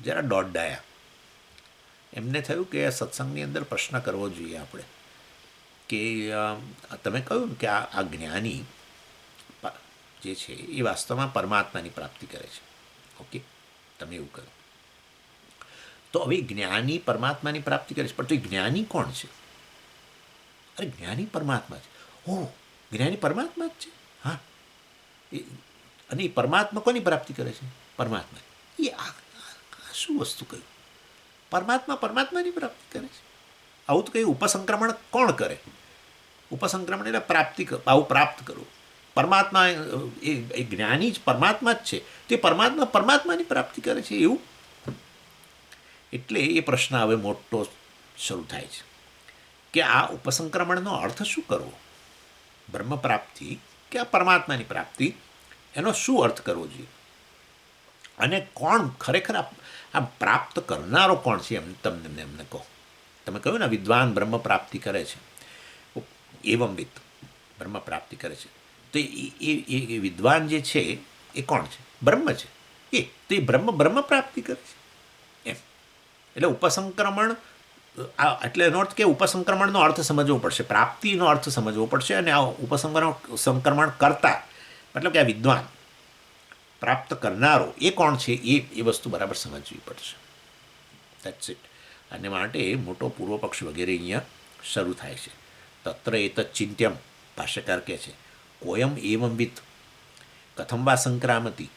જરા દોઢ ડાયા, એમને થયું કે સત્સંગની અંદર પ્રશ્ન કરવો જોઈએ આપણે કે તમે કહ્યું કે આ જ્ઞાની જે છે એ વાસ્તવમાં પરમાત્માની પ્રાપ્તિ કરે છે. ઓકે, તમે એવું કહ્યું. તો હવે જ્ઞાની પરમાત્માની પ્રાપ્તિ કરે છે, પણ તો એ જ્ઞાની કોણ છે? અરે જ્ઞાની પરમાત્મા છે. ઓહ, જ્ઞાની પરમાત્મા જ છે. હા, અને એ પરમાત્મા કોની પ્રાપ્તિ કરે છે? પરમાત્મા. એ આ શું વસ્તુ કહ્યું? પરમાત્મા પરમાત્માની પ્રાપ્તિ કરે છે. આવું તો કહ્યું. ઉપસંક્રમણ કોણ કરે? ઉપસંક્રમણ એટલે પ્રાપ્તિ, આવું પ્રાપ્ત કરવું. પરમાત્મા એ જ્ઞાની જ પરમાત્મા જ છે, તે પરમાત્મા પરમાત્માની પ્રાપ્તિ કરે છે એવું. એટલે એ પ્રશ્ન હવે મોટો શરૂ થાય છે કે આ ઉપસંક્રમણનો અર્થ શું કરવો? બ્રહ્મ પ્રાપ્તિ કે આ પરમાત્માની પ્રાપ્તિ, એનો શું અર્થ કરવો જોઈએ? અને કોણ ખરેખર આ પ્રાપ્ત કરનારો કોણ છે? એમ તમને એમને કહો. તમે કહ્યું ને વિદ્વાન બ્રહ્મ પ્રાપ્તિ કરે છે, એવંવિત બ્રહ્મ પ્રાપ્તિ કરે છે. તો એ વિદ્વાન જે છે એ કોણ છે? બ્રહ્મ છે. તો એ બ્રહ્મ પ્રાપ્તિ કરે છે એમ. એટલે ઉપસંક્રમણ એટલે એનો અર્થ કે ઉપસંક્રમણનો અર્થ સમજવો પડશે, પ્રાપ્તિનો અર્થ સમજવો પડશે. અને આ સંક્રમણ કરતા મતલબ કે આ વિદ્વાન પ્રાપ્ત કરનારો એ કોણ છે એ વસ્તુ બરાબર સમજવી પડશે. That's it. અને માટે મોટો પૂર્વ પક્ષ વગેરે અહીંયા શરૂ થાય છે. તત્ર એતત ચિંત્યમ, ભાષ્યકાર કહે છે, કોયમ એવંવિત કથમ વા સંક્રામતી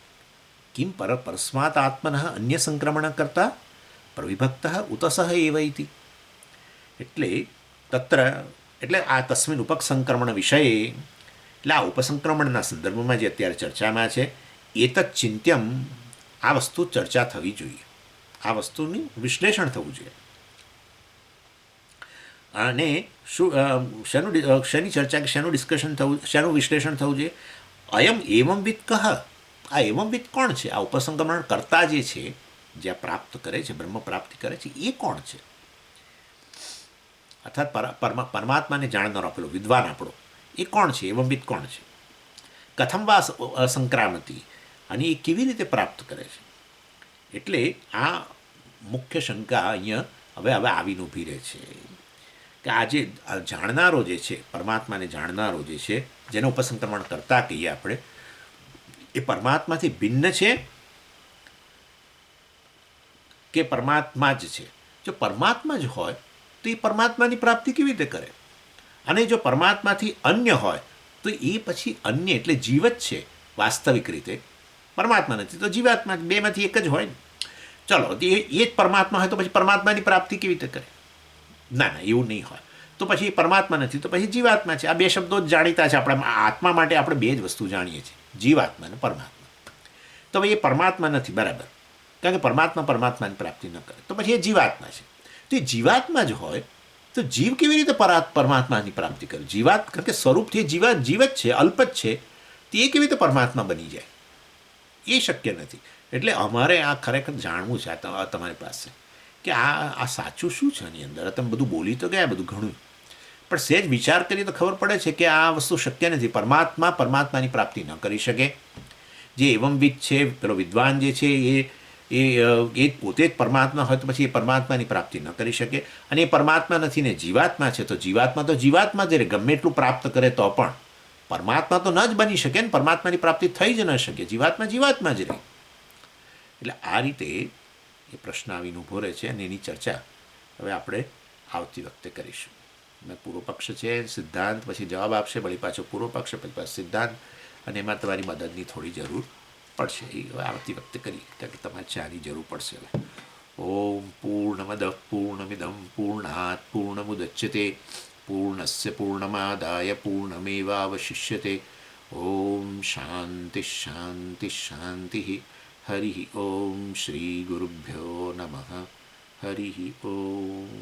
કિમ પરસ્માત આત્મન અન્ય સંક્રમણ કરતા પ્રવિભક્ત ઉતસહ એવ ઇતિ. એટલે તત્ર એટલે આ તસ્મિન ઉપસંક્રમણ વિષયે, એટલે આ ઉપસંક્રમણના સંદર્ભમાં જે અત્યારે ચર્ચામાં છે, એતત ચિંત્યમ, આ વસ્તુ ચર્ચા થવી જોઈએ, આ વસ્તુનું વિશ્લેષણ થવું જોઈએ. અને શેની ચર્ચા કે શેનું ડિસ્કશન થવું, શેનું વિશ્લેષણ થવું જોઈએ? અયમ એવંવિત કહ, આ એવંવિત કોણ છે? આ ઉપસંક્રમણ કરતા જે છે, જે આ પ્રાપ્ત કરે છે, બ્રહ્મ પ્રાપ્તિ કરે છે, એ કોણ છે? અર્થાત પરમાત્માને જાણનારો આપેલો વિદ્વાન આપણો એ કોણ છે? એવંવિત કોણ છે? કથમ વા સંક્રામતી, અને એ કેવી રીતે પ્રાપ્ત કરે છે? એટલે આ મુખ્ય શંકા અહીંયા હવે આવીને ઊભી રહે છે કે આ જે જાણનારો જે છે, પરમાત્માને જાણનારો જે છે, જેને ઉપસંક્રમણ કરતા કહીએ આપણે, એ પરમાત્માથી ભિન્ન છે કે પરમાત્મા જ છે? જો પરમાત્મા જ હોય તો એ પરમાત્માની પ્રાપ્તિ કેવી રીતે કરે? અને જો પરમાત્માથી અન્ય હોય તો એ પછી અન્ય એટલે જીવ જ છે વાસ્તવિક રીતે, પરમાત્મા નથી તો જીવાત્મા, બેમાંથી એક જ હોય ને. ચલો, એ જ પરમાત્મા હોય તો પછી પરમાત્માની પ્રાપ્તિ કેવી રીતે કરે? ના, એવું નહીં હોય. તો પછી એ પરમાત્મા નથી તો પછી જીવાત્મા છે. આ બે શબ્દો જ જાણીતા છે આપણા આત્મા માટે. આપણે બે જ વસ્તુ જાણીએ છીએ, જીવાત્મા અને પરમાત્મા. તો ભાઈ એ પરમાત્મા નથી, બરાબર, કારણ કે પરમાત્માની પ્રાપ્તિ ન કરે તો પછી એ જીવાત્મા છે. તો એ જીવાત્મા જ હોય તો જીવ કેવી રીતે પરમાત્માની પ્રાપ્તિ કરે? કારણ કે સ્વરૂપથી જીવ જ છે, અલ્પ જ છે, તે એ કેવી રીતે પરમાત્મા બની જાય? એ શક્ય નથી. એટલે અમારે આ ખરેખર જાણવું છે તમારી પાસે કે આ સાચું શું છે આની અંદર. તમે બધું બોલી તો ગયા, બધું ઘણું, પણ સહેજ વિચાર કરીએ તો ખબર પડે છે કે આ વસ્તુ શક્ય નથી. પરમાત્માની પ્રાપ્તિ ન કરી શકે. જે એવંવિદ છે, પેલો વિદ્વાન જે છે, એ પોતે જ પરમાત્મા હોય તો પછી એ પરમાત્માની પ્રાપ્તિ ન કરી શકે. અને એ પરમાત્મા નથી ને જીવાત્મા છે, તો જીવાત્મા જ રહે. ગમે એટલું પ્રાપ્ત કરે તો પણ પરમાત્મા તો ન જ બની શકે ને, પરમાત્માની પ્રાપ્તિ થઈ જ ન શકે. જીવાત્મા જ રહે. એટલે આ રીતે એ પ્રશ્ન આવીને ઊભો રહે છે, અને એની ચર્ચા હવે આપણે આવતી વખતે કરીશું. મેં પૂર્વ પક્ષ છે, સિદ્ધાંત, પછી જવાબ આપશે, વળી પાછો પૂર્વ પક્ષ, પછી પાછો સિદ્ધાંત, અને એમાં તમારી મદદની થોડી જરૂર પડશે એ હવે આવતી વખતે કરી, કારણ કે તમારે ચાની જરૂર પડશે હવે. ઓમ પૂર્ણમદ પૂર્ણમિદમ પૂર્ણાત પૂર્ણમુદચ્યતે પૂર્ણસ્ય પૂર્ણમાદાય પૂર્ણમેવાવશિષ્યતે. ઓમ શાંતિ શાંતિ શાંતિ. હરિ ઓમ શ્રી ગુરુભ્યો નમઃ. હરિ ઓમ.